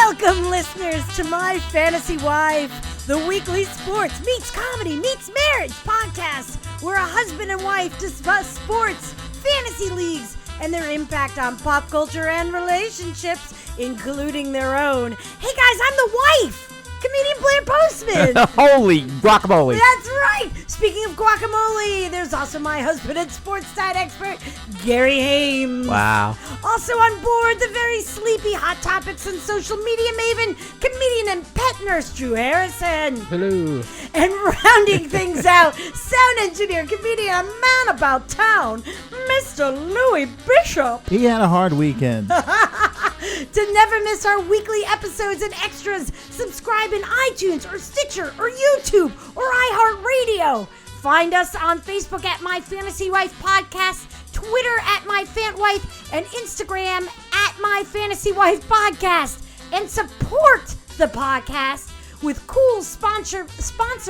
Welcome, listeners, to My Fantasy Wife, the weekly sports meets comedy meets marriage podcast, where a husband and wife discuss sports, fantasy leagues, and their impact on pop culture and relationships, including their own. Hey guys, I'm the wife! Comedian Blair Postman. Holy guacamole. That's right. Speaking of guacamole, there's also my husband and sports stat expert, Gary Hames. Wow. Also on board, the very sleepy Hot Topics and social media maven, comedian and pet nurse, Drew Harrison. Hello. And rounding things out, sound engineer, comedian, and man about town, Mr. Louis Bishop. He had a hard weekend. To never miss our weekly episodes and extras, subscribe in iTunes or Stitcher or YouTube or iHeartRadio. Find us on Facebook at My Fantasy Wife Podcast, Twitter at MyFantWife, and Instagram at My Fantasy Wife Podcast. And support the podcast with cool sponsor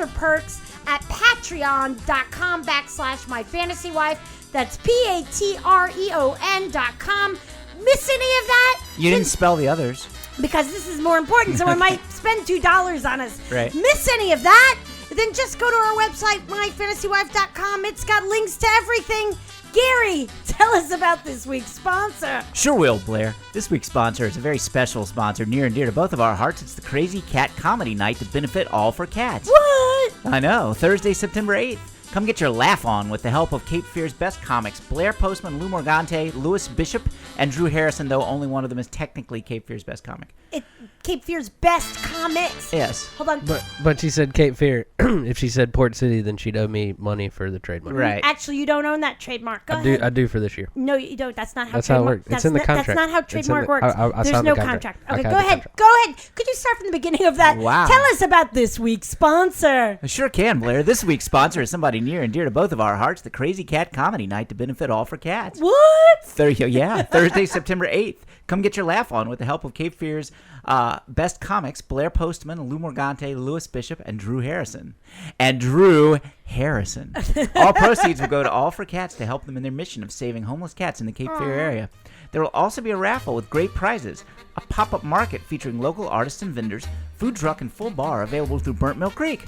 perks at patreon.com/MyFantasyWife. That's patreon.com. Miss any of that? You didn't spell the others. Because this is more important, someone might spend $2 on us. Right. Miss any of that? Then just go to our website, myfantasywife.com. It's got links to everything. Gary, tell us about this week's sponsor. Sure will, Blair. This week's sponsor is a very special sponsor near and dear to both of our hearts. It's the Crazy Cat Comedy Night to benefit All for Cats. What? I know. Thursday, September 8th. Come get your laugh on with the help of Cape Fear's best comics, Blair Postman, Lou Morgante, Louis Bishop, and Drew Harrison, though only one of them is technically Cape Fear's best comic. Cape Fear's best comics. Yes. Hold on. But she said Cape Fear. If she said Port City, then she'd owe me money for the trademark. Right. Actually, you don't own that trademark. Go ahead. I do for this year. No, you don't. That's not how That's trademark how it works. It's in the contract. That's not how trademark works. I There's signed no the contract. contract. Okay, I go signed the ahead. contract. Go ahead. Could you start from the beginning of that? Wow. Tell us about this week's sponsor. I sure can, Blair. This week's sponsor is somebody near and dear to both of our hearts, the Crazy Cat Comedy Night to benefit All for Cats. What? Thursday, September 8th. Come get your laugh on with the help of Cape Fear's best comics, Blair Postman, Lou Morgante, Louis Bishop, and Drew Harrison. All proceeds will go to All for Cats to help them in their mission of saving homeless cats in the Cape Fear area. There will also be a raffle with great prizes, a pop-up market featuring local artists and vendors, food truck and full bar available through Burnt Mill Creek.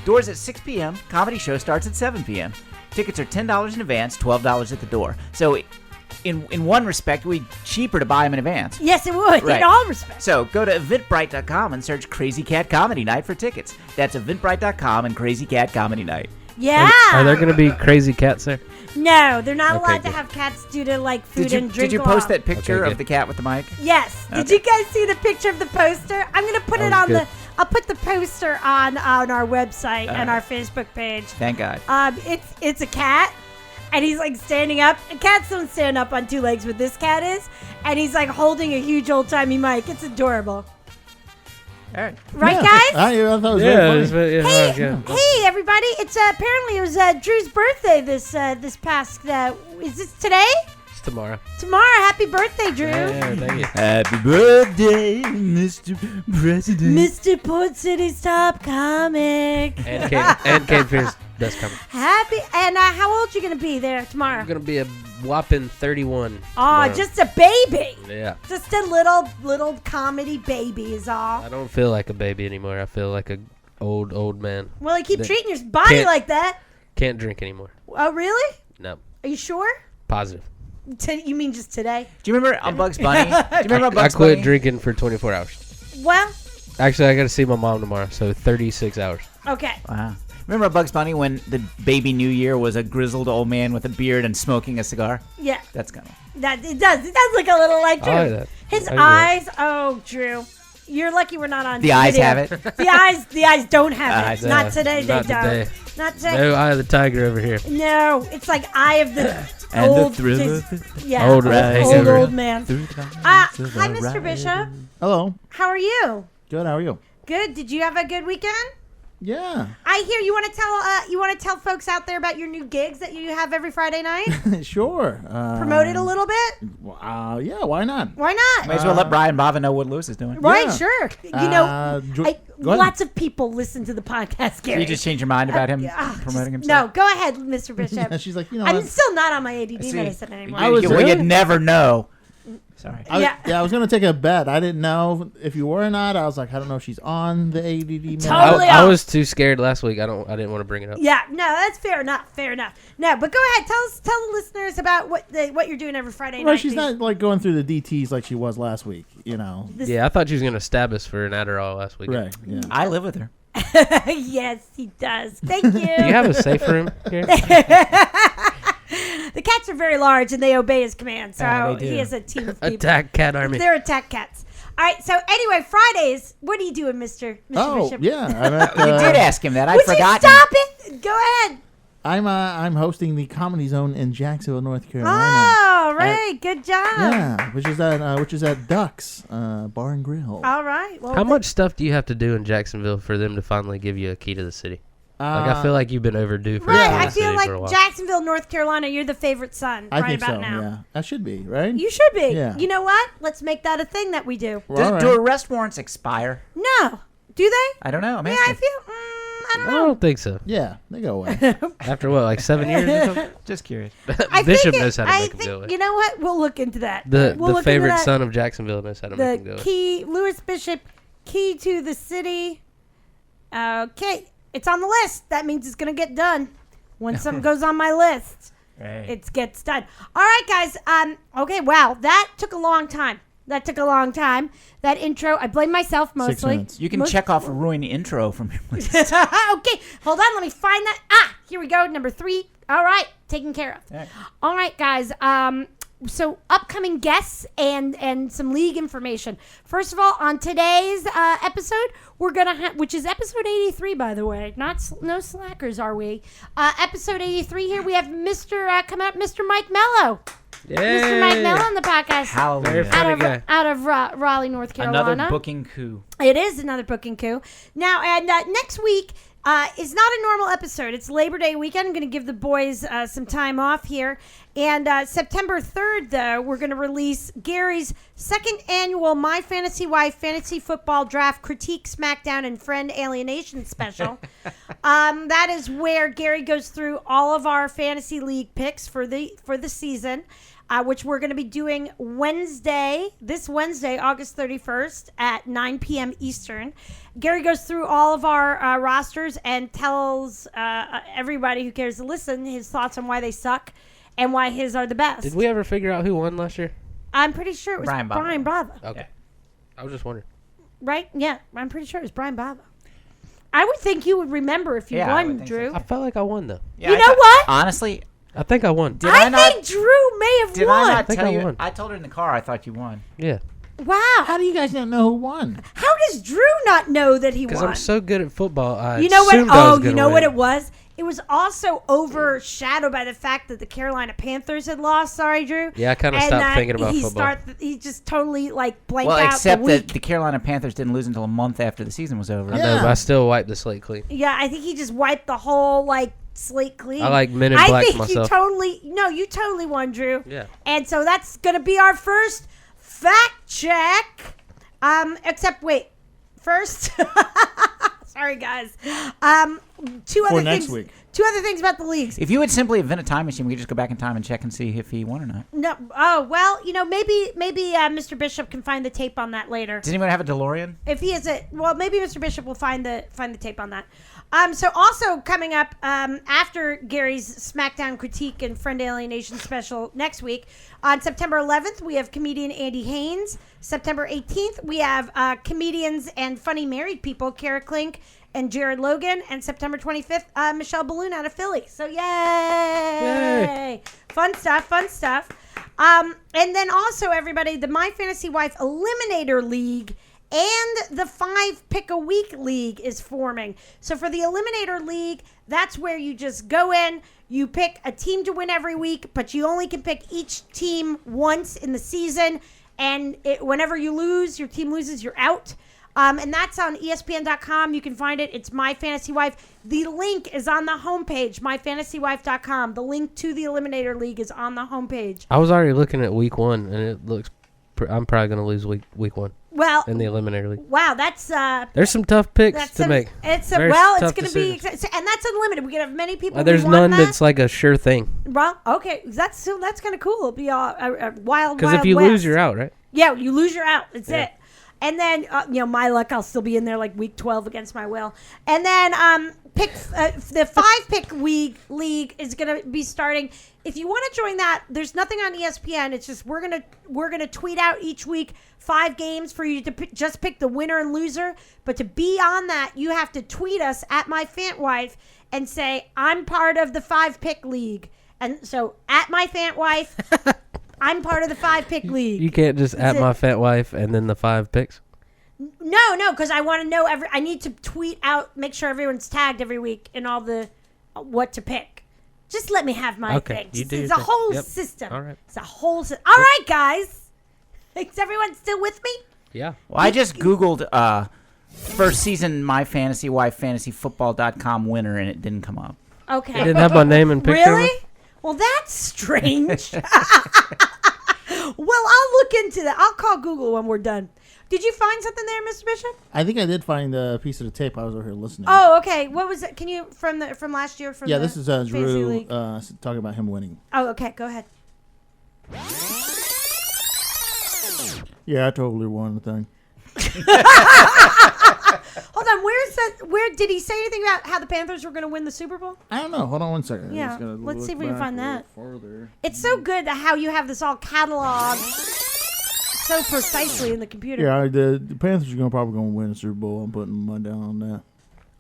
Doors at 6 p.m., comedy show starts at 7 p.m. Tickets are $10 in advance, $12 at the door. So in one respect, it would be cheaper to buy them in advance. Yes, it would, right. in all respects. So go to eventbrite.com and search Crazy Cat Comedy Night for tickets. That's eventbrite.com and Crazy Cat Comedy Night. Yeah. Are there going to be crazy cats there? No, they're not Okay, allowed to good. have cats due to like food and drink Did you law. post that picture Okay, of the cat with the mic? Yes. Okay. Did you guys see the picture of the poster? I'm gonna put it was on good. I'll put the poster on our website and our Facebook page. Thank God. It's a cat, and he's like standing up. Cats don't stand up on two legs, but this cat is, and he's like holding a huge old timey mic. It's adorable, All right. right, Yeah. guys? I thought it was Yeah, very it's funny. very- Hey, yeah. hey, everybody! It's apparently it was Drew's birthday this past. Is this today? It's tomorrow. Tomorrow. Happy birthday, Drew! Yeah, thank you. Happy birthday, Mr. President. Mr. Port City's top comic. And Cape Fear's best comic. Happy. And how old you gonna be there tomorrow? I'm going to be a whopping 31. Oh, tomorrow. just a baby. Yeah. Just a little comedy baby is all. I don't feel like a baby anymore. I feel like a old man. Well, you keep The- treating your body can't- like that. Can't drink anymore. Oh, really? No. Are you sure? Positive. You mean just today? Do you remember on Bugs Bunny? Do you remember on I Bugs quit Bunny? drinking for 24 hours. Well, Actually, I got to see my mom tomorrow, so 36 hours. okay. Wow. Remember on Bugs Bunny when the baby New Year was a grizzled old man with a beard and smoking a cigar? Yeah, That's kind of... that it does. It does look a little like Drew. I like that. His I do. eyes. Oh, Drew. You're lucky we're not on The eyes video. have it. The eyes don't have it. Eyes, Not today, they Not don't. today. Not today. No eye of the tiger over here. No, it's like Eye of the And old, the thrill yeah, Old old man. man. Hi, Mr. Bishop. Hello. How are you? Good. How are you? Good. Did you have a good weekend? Yeah. I hear you want to tell folks out there about your new gigs that you have every Friday night. Sure. Promote it a little bit. Yeah. Why not? Why not? Might as well let Brian Bava know what Lewis is doing. Right, yeah. sure. You know, Go ahead. lots of people listen to the podcast, Gary. You just change your mind about him promoting himself? No, go ahead, Mr. Bishop. And she's like, I'm still not on my ADD medicine anymore. I was Well, you'd never know. Sorry. I was gonna take a bet. I didn't know if you were or not. I was like, I don't know if she's on the ADD. Totally. I was too scared last week. I didn't want to bring it up. Yeah, no, that's fair enough. No, but go ahead. Tell the listeners about what you're doing every Friday night. Well, she's not like going through the DTs like she was last week. You know. Yeah, I thought she was gonna stab us for an Adderall last week. Right. Yeah. I live with her. Yes, he does. Thank you. Do you have a safe room here? The cats are very large and they obey his commands. So they do. he has a team of people. Attack cat army. They're attack cats. All right. So anyway, Fridays. What are you doing, Mr. Oh Bishop? yeah. I'm at, You did ask him that. I'd Would forgotten. you stop it? Go ahead. I'm hosting the Comedy Zone in Jacksonville, North Carolina. Oh, right. Good job. Yeah, which is at Ducks Bar and Grill. All right. Well, How much stuff do you have to do in Jacksonville for them to finally give you a key to the city? Like, I feel like you've been overdue for a key Right. to I the feel city like for a while. Jacksonville, North Carolina, you're the favorite son I right think about so. now. Yeah, that should be right. You should be. Yeah. You know what? Let's make that a thing that we do. Well, all Do right. arrest warrants expire? No. Do they? I don't know. I'm Yeah, asking. I feel. I don't I know. don't think so. Yeah, they go away. After what, like 7 years or something? Just curious. I Bishop think knows how to I make them think, go away. you know what? We'll look into that. The We'll look into favorite that. son of Jacksonville knows how to make them go The away. key, Lewis Bishop, key to the city. Okay, it's on the list. That means it's gonna get done. When something goes on my list, Right. it gets done. All right, guys. Okay, wow, that took a long time. That intro, I blame myself 6 mostly. minutes. You can check off a ruined intro from your list. Okay, hold on. Let me find that. Here we go. Number 3. All right, taken care of. All right. All right, guys. So upcoming guests and some league information. First of all, on today's episode, we're gonna have, which is episode 83, by the way. No slackers, are we? Episode 83. Here we have Mr. Mike Mello. Yay! Mr. Mike Mello on the podcast. Hallelujah. funny guy. Out of Raleigh, North Carolina. Another booking coup. It is another booking coup. Now, and next week is not a normal episode. It's Labor Day weekend. I'm going to give the boys some time off here. And September 3rd, though, we're going to release Gary's second annual My Fantasy Wife Fantasy Football Draft Critique, Smackdown, and Friend Alienation special. That is where Gary goes through all of our fantasy league picks for the season. Which we're going to be doing this Wednesday, August 31st at 9 p.m. Eastern. Gary goes through all of our rosters and tells everybody who cares to listen his thoughts on why they suck and why his are the best. Did we ever figure out who won last year? I'm pretty sure it was Brian Bava. Brian Bava. Okay. Yeah. I was just wondering. Right? Yeah, I'm pretty sure it was Brian Bava. I would think you would remember if you Yeah, I would won, think so, Drew. I felt like I won, though. Yeah, You I know thought- what? Honestly, I think I won. did I not? think Drew may have Did won. I not think tell I you? won. I told her in the car I thought you won. Yeah. Wow. How do you guys not know who won? How does Drew not know that he Because won? I'm so good at football, I You know what? assumed I was Oh, gonna you know win. what it was? It was also overshadowed by the fact that the Carolina Panthers had lost. Sorry, Drew. Yeah, I kind of stopped thinking about football. He just totally blanked Well, out except the that week. the Carolina Panthers didn't lose until a month after the season was over. I Yeah. know, but I still wiped the slate clean. Yeah, I think he just wiped the whole slate clean. I like Men in I Black think myself. you totally won, Drew. Yeah. And so that's gonna be our first fact check. Except wait, first. Sorry, guys. Two For other next things. week. Two other things about the leagues. If you would simply invent a time machine, we could just go back in time and check and see if he won or not. No. Oh well, maybe Mr. Bishop can find the tape on that later. Does anyone have a DeLorean? If he is maybe Mr. Bishop will find the tape on that. So also coming up after Gary's SmackDown critique and Friend Alienation special next week, on September 11th we have comedian Andy Haynes. September 18th we have comedians and funny married people Kara Klink and Jared Logan, and September 25th Michelle Balloon out of Philly. So yay! Fun stuff. And then also everybody, the My Fantasy Wife Eliminator League and the 5 Pick a Week League is forming. So for the Eliminator League, that's where you just go in, you pick a team to win every week, but you only can pick each team once in the season. And whenever you lose, your team loses, you're out. And that's on ESPN.com. You can find it. It's My Fantasy Wife. The link is on the homepage, myfantasywife.com. The link to the Eliminator League is on the homepage. I was already looking at week 1, and it looks. I'm probably going to lose week 1. Well, in the Eliminator League. wow, that's There's some tough picks to make. It's Very it's tough going to be, decisions. and that's unlimited. We can have many people. There's who want none that. that's like a sure thing. Well, okay, that's kind of cool. It'll be all wild. Because if you west. lose, you're out, right? Yeah, you lose, you're out. That's Yeah. it. And then, my luck, I'll still be in there like week 12 against my will. And then the 5-pick league is going to be starting. If you want to join that, there's nothing on ESPN. It's just we're gonna tweet out each week 5 games for you to just pick the winner and loser. But to be on that, you have to tweet us at MyFantWife and say, I'm part of the 5-pick league. And so at MyFantWife, I'm part of the 5-pick league. You can't just at my fat wife and then the 5 picks. No, because I want to know I need to tweet out, make sure everyone's tagged every week in all the what to pick. Just let me have my thing. It's a whole system. All right. It's a whole system. All right, guys. Is everyone still with me? Yeah. Well, I just Googled first season MyFantasyWifeFantasyFootball.com winner, and it didn't come up. Okay. It didn't have my name and picture. Really? Well, that's strange. Well, I'll look into that. I'll call Google when we're done. Did you find something there, Mr. Bishop? I think I did find a piece of the tape. I was over here listening. Oh, okay. What was it? Can you from last year? From This is Fantasy Drew League? talking about him winning. Oh, okay. Go ahead. Yeah, I totally won the thing. Hold on. Where's that? Where did he say anything about how the Panthers were going to win the Super Bowl? I don't know. Hold on one second. I'm Yeah, just gonna let's look see if we can back find a little that. Further. It's so good how you have this all cataloged so precisely in the computer. Yeah, the Panthers are probably going to win the Super Bowl. I'm putting money down on that.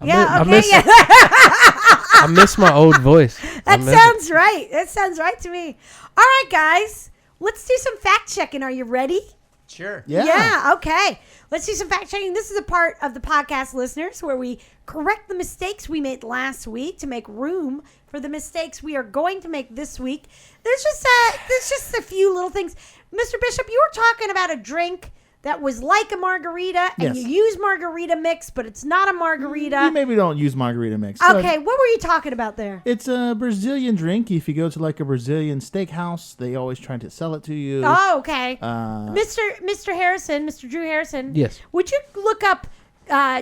Yeah. I Okay. miss- Yeah. I miss my old voice. That sounds right. That sounds right to me. All right, guys. Let's do some fact checking. Are you ready? Sure. Yeah. Okay. Let's do some fact checking. This is a part of the podcast, listeners, where we correct the mistakes we made last week to make room for the mistakes we are going to make this week. There's just a few little things. Mr. Bishop, you were talking about a drink that was like a margarita, and Yes. you use margarita mix, but it's not a margarita. You maybe don't use margarita mix. Okay, what were you talking about there? It's a Brazilian drink. If you go to like a Brazilian steakhouse, they always try to sell it to you. Oh, okay. Uh, Mr. Harrison, Mr. Drew Harrison. Yes. Would you look up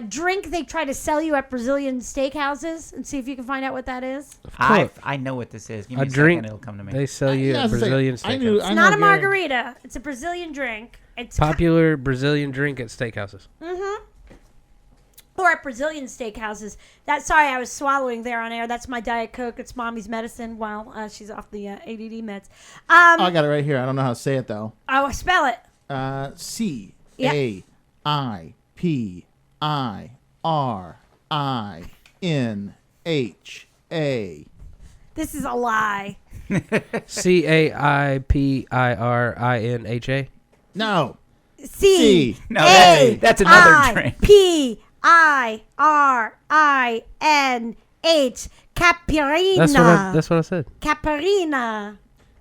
drink they try to sell you at Brazilian steakhouses and see if you can find out what that is? I know what this is. Give me A a drink. second, it'll come to me. They sell you Yeah, I a was gonna say, Brazilian I knew- steakhouse. I It's know not a Gary- margarita. It's a Brazilian drink. It's Popular Brazilian drink at steakhouses. or at Brazilian steakhouses. Sorry, I was swallowing there on air. That's my Diet Coke. It's mommy's medicine while she's off the ADD meds. I got it right here. I don't know how to say it though. Oh, spell it. CAIPIRINHA. This is a lie. CAIPIRINHA. No. C. No, that's another drink. PIRINH. Caparina. That's what I said. Caparina.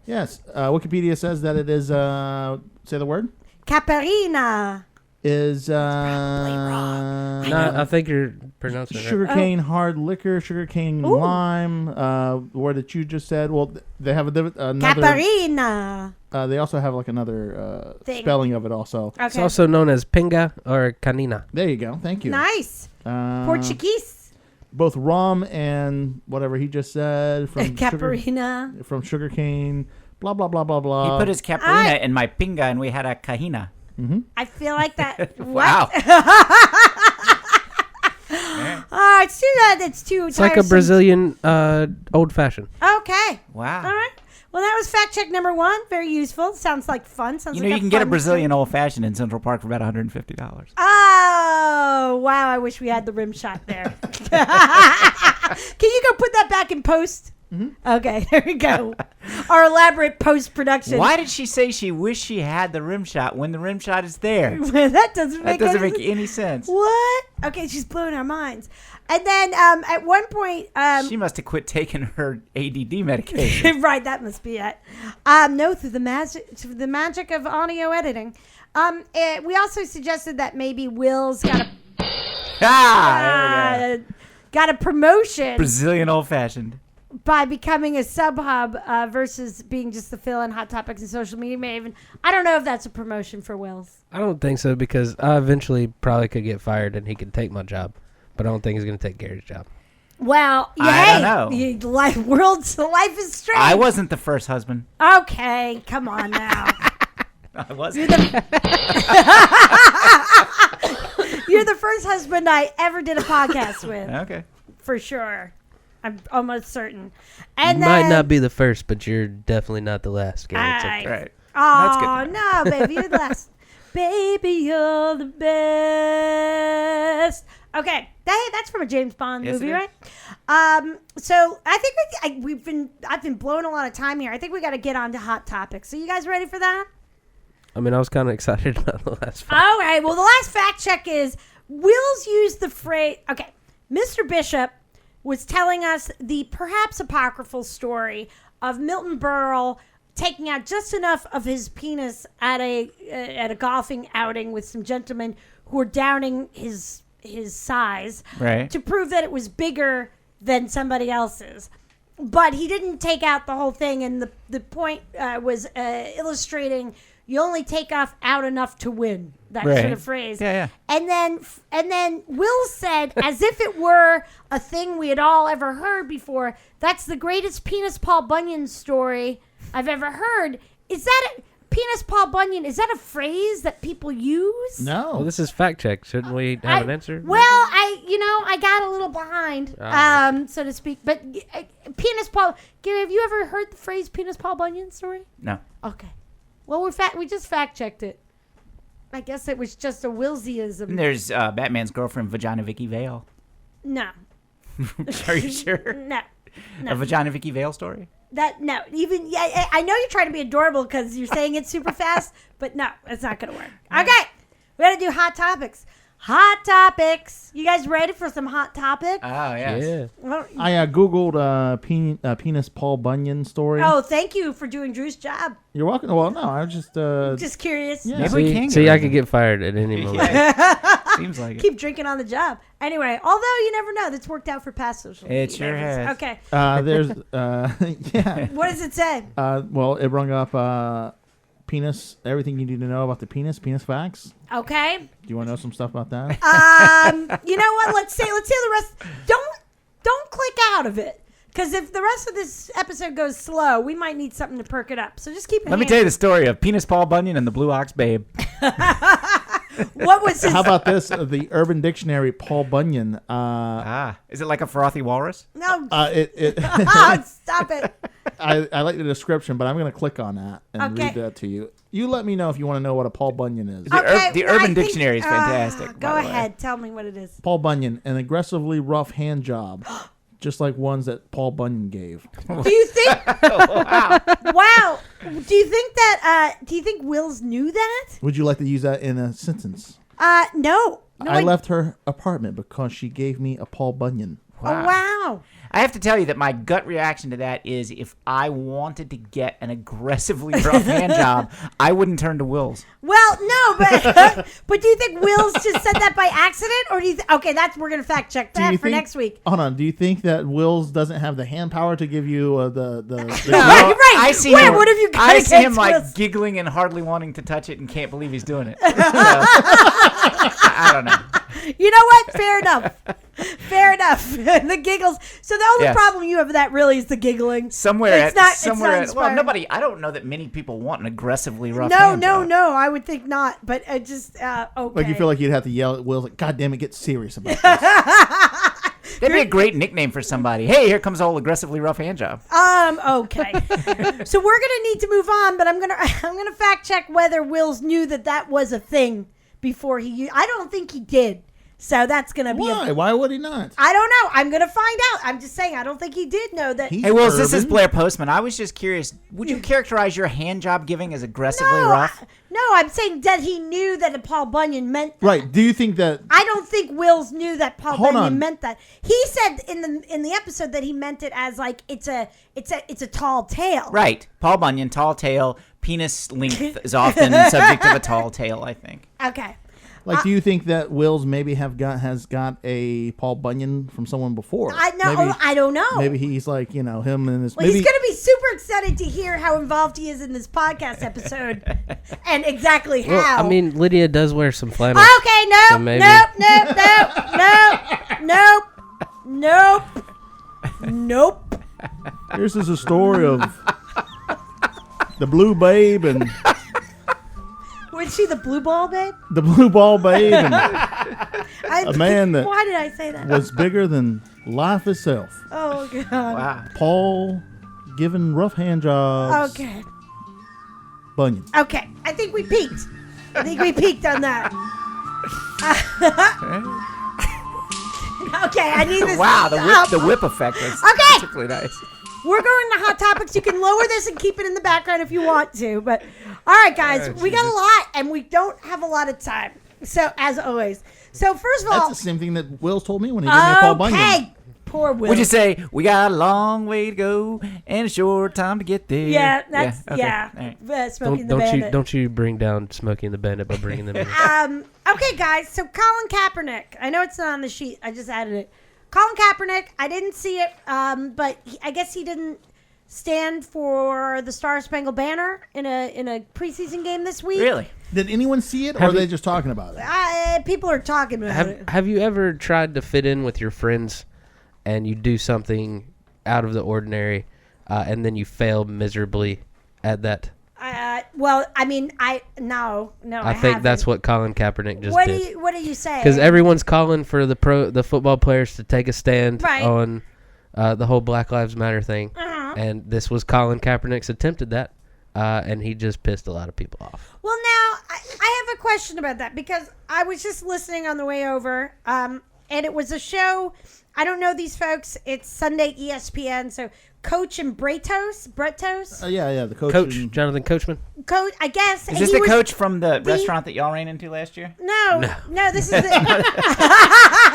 Yes. Wikipedia says that it is. Say the word. Caparina. Is wrong. No, I think you're pronouncing it right. sugarcane hard liquor, sugarcane Ooh. lime. The word that you just said. Well, they have another. Caparina. They also have like another Thing. spelling of it. Also, It's Okay. also known as pinga or canina. there you go. Thank you. Nice. Uh, Portuguese. Both rum and whatever he just said from Caparina. from sugarcane. Blah blah blah blah blah. He put his caparina in my pinga, and we had a kahina. I feel like that. Wow. Oh, it's too bad. It's too It's like a Brazilian old fashioned. Okay. Wow. All right. Well, that was fact check number 1. Very useful. Sounds like fun. Sounds You know, like you can get a fun Brazilian old fashioned in Central Park for about $150. Oh, wow. I wish we had the rim shot there. Can you go put that back in post? Okay, there we go. Our elaborate post production. Why did she say she wished she had the rim shot when the rim shot is there? That doesn't That make doesn't any make any sense. What? Okay, she's blowing our minds. And then at one point, She must have quit taking her ADD medication. right, that must be it. No, through the magic of audio editing. We also suggested that maybe Will's got There we go. got a promotion. Brazilian old fashioned. by becoming a sub-hub versus being just the fill in Hot Topics and social media. Even I don't know if that's a promotion for Wills. I don't think so because I eventually probably could get fired and he could take my job, but I don't think he's going to take Gary's job. Well, I don't know. Life is strange. I wasn't the first husband. Okay, come on now. I wasn't. You're the first husband I ever did a podcast with. Okay. For sure. I'm almost certain. And You then, might not be the first, but you're definitely not the last, Gary. It's okay. Right. Oh, That's no, baby, you're the last. Baby, you're the best. Okay, that's from a James Bond Yes, movie, it is. right? So I think I've been blowing a lot of time here. I think we got to get on to Hot Topics. So you guys ready for that? I mean, I was kind of excited about the last fight. All right. Well, the last fact check is Wills used the phrase. Okay, Mr. Bishop was telling us the perhaps apocryphal story of Milton Berle taking out just enough of his penis at a golfing outing with some gentlemen who were downing his size Right. to prove that it was bigger than somebody else's. But he didn't take out the whole thing, and the point was illustrating you only take out enough to win. That Right. sort of phrase. Yeah. And then Will said, as if it were a thing we had all ever heard before, that's the greatest penis Paul Bunyan story I've ever heard. Is that penis Paul Bunyan? Is that a phrase that people use? No. Well, this is fact check. Shouldn't we have an answer? Well, I got a little behind, so to speak. But penis Paul, Gary, have you ever heard the phrase penis Paul Bunyan story? No. Okay. Well, we just fact checked it. I guess it was just a Willsiism. And there's Batman's girlfriend, Vagina Vicky Vale. No. Are you sure? No. A Vagina Vicky Vale story? I know you're trying to be adorable because you're saying it super fast, but no, it's not going to work. Okay, we got to do Hot Topics. Hot Topics. You guys ready for some Hot Topics? Oh, yes. Yeah. Well, I Googled penis Paul Bunyan story. oh, thank you for doing Drew's job. You're welcome. Well, no, I was Just curious. Yeah. Maybe we See, can see get I rid could of get fired at any moment. Seems like it. Keep drinking on the job. Anyway, although you never know, that's worked out for past social media. It sure babies. has. Okay. There's yeah. What does it say? Well, it brought up penis. Everything you need to know about the penis facts. Okay. Do you want to know some stuff about that? You know what? Let's say the rest. Don't click out of it. Because if the rest of this episode goes slow, we might need something to perk it up. So just keep it. Let me tell you the story of Penis Paul Bunyan and the Blue Ox Babe. What was his? How about this? The Urban Dictionary, Paul Bunyan. Is it like a frothy walrus? No. Stop it. I like the description, but I'm going to click on that and Okay. read that to you. You let me know if you want to know what a Paul Bunyan is. The Urban Dictionary is fantastic. Go by the way. ahead. Tell me what it is. Paul Bunyan, an aggressively rough hand job, just like ones that Paul Bunyan gave. Do you think? Wow. Do you think that? Do you think Wills knew that? Would you like to use that in a sentence? No. I left her apartment because she gave me a Paul Bunyan. Oh, wow. I have to tell you that my gut reaction to that is if I wanted to get an aggressively rough hand job, I wouldn't turn to Will's. Well, no, but but do you think Wills just said that by accident, or do you? Okay, we're gonna fact check that for next week. Hold on. Do you think that Wills doesn't have the hand power to give you the Right. I see Wait, him, what have you got I see him against like Wills? giggling and hardly wanting to touch it and can't believe he's doing it. So, I don't know. You know what? Fair enough. Fair enough. The giggles. So the only Yes. problem you have with that really is the giggling. Somewhere It's not well, inspiring. nobody. I don't know that many people want an aggressively rough No, hand no, job. no. I would think not. But just okay. Like you feel like you'd have to yell at Wills, like, God damn it, get serious about this. That'd be a great nickname for somebody. Hey, here comes old aggressively rough hand job. Okay. So we're gonna need to move on, but I'm gonna fact check whether Wills knew that was a thing before he. I don't think he did. So that's gonna be. Why? Why would he not? I don't know. I'm gonna find out. I'm just saying. I don't think he did know that. He's Hey, Wills, this is urban. Blair Postman. I was just curious. Would you characterize your hand job giving as aggressively rough? No, I'm saying that he knew that a Paul Bunyan meant that. Right. Do you think that? I don't think Wills knew that Paul Hold Bunyan on. meant that. He said in the episode that he meant it as like it's a tall tale. Right. Paul Bunyan, tall tail, penis length is often subject of a tall tail, I think. Okay. Like, do you think that Wills maybe has got a Paul Bunyan from someone before? I don't know. Maybe he's like, him and his. Well, he's going to be super excited to hear how involved he is in this podcast episode and exactly how. Well, I mean, Lydia does wear some flannel. Okay, nope, So maybe- nope. This is a story of the Blue Babe and Was she the blue ball babe? the Blue Ball Babe and a man that Why did I say that? was bigger than life itself. Oh, God. Wow. Paul giving rough hand jobs. Okay. Bunyan. Okay. I think we peaked. On that. Okay, I need this. Wow, the whip effect was Okay. particularly nice. We're going to Hot Topics. You can lower this and keep it in the background if you want to. But, all right, guys, we got a lot, and we don't have a lot of time. So, as always. So, first of all. That's the same thing that Wills told me when he gave me a Paul Bunyan. Okay. Poor Will. Would you say we got a long way to go and a short time to get there? Yeah, that's, okay. yeah. All right. Smoking the Bandit. Don't you bring down Smokey and the Bandit by bringing them in. Okay, guys. So Colin Kaepernick. I know it's not on the sheet. I just added it. Colin Kaepernick. I didn't see it, but I guess he didn't stand for the Star Spangled Banner in a preseason game this week. Really? Did anyone see it, or are they just talking about it? People are talking about it. Have you ever tried to fit in with your friends and you do something out of the ordinary and then you fail miserably at that? Well, I mean, no. I think that's what Colin Kaepernick just did. What do you say? Because everyone's calling for the football players to take a stand Right. on the whole Black Lives Matter thing, and this was Colin Kaepernick's attempt at that, and he just pissed a lot of people off. Well, now I have a question about that because I was just listening on the way over, and it was a show. I don't know these folks. It's Sunday ESPN. So Coach and Bretos. Yeah, the coach. Coach Jonathan Coachman. Coach, I guess. Is this the coach from the restaurant that y'all ran into last year? No. This is the.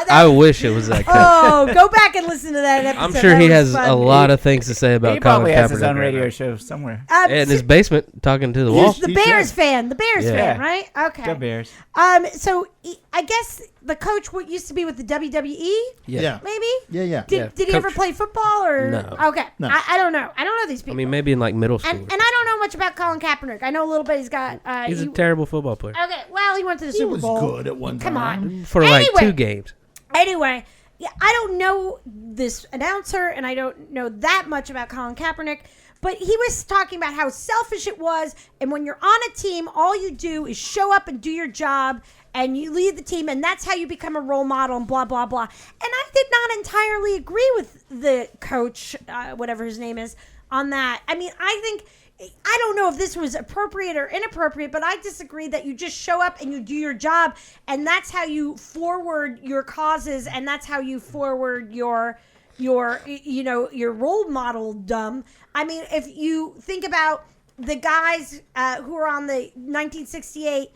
I wish it was that coach. Oh, go back and listen to that episode. I'm sure That he was has fun. a lot of things to say about He Colin probably Kaepernick. has his own right radio now. show somewhere. In his basement, talking to the wall. He's the Bears fan. The Bears Yeah. fan, right? Okay. Go Bears. So I guess the coach used to be with the WWE. Yeah. Maybe. Yeah. Did he ever Coach. play football or? No. Okay. No. I don't know. I don't know these people. I mean, maybe in like middle school. and I don't know much about Colin Kaepernick. I know a little bit. He's got. He's a terrible football player. Okay. Well, he went to the He Super was Bowl. good at one Come time. on. For like Anyway. 2 games. Anyway, yeah, I don't know this announcer, and I don't know that much about Colin Kaepernick. But he was talking about how selfish it was, and when you're on a team, all you do is show up and do your job, and you lead the team, and that's how you become a role model, and blah, blah, blah. And I did not entirely agree with the coach, whatever his name is, on that. I mean, I don't know if this was appropriate or inappropriate, but I disagree that you just show up and you do your job, and that's how you forward your causes, and that's how you forward your role model dumb. I mean, if you think about the guys who are on the 1968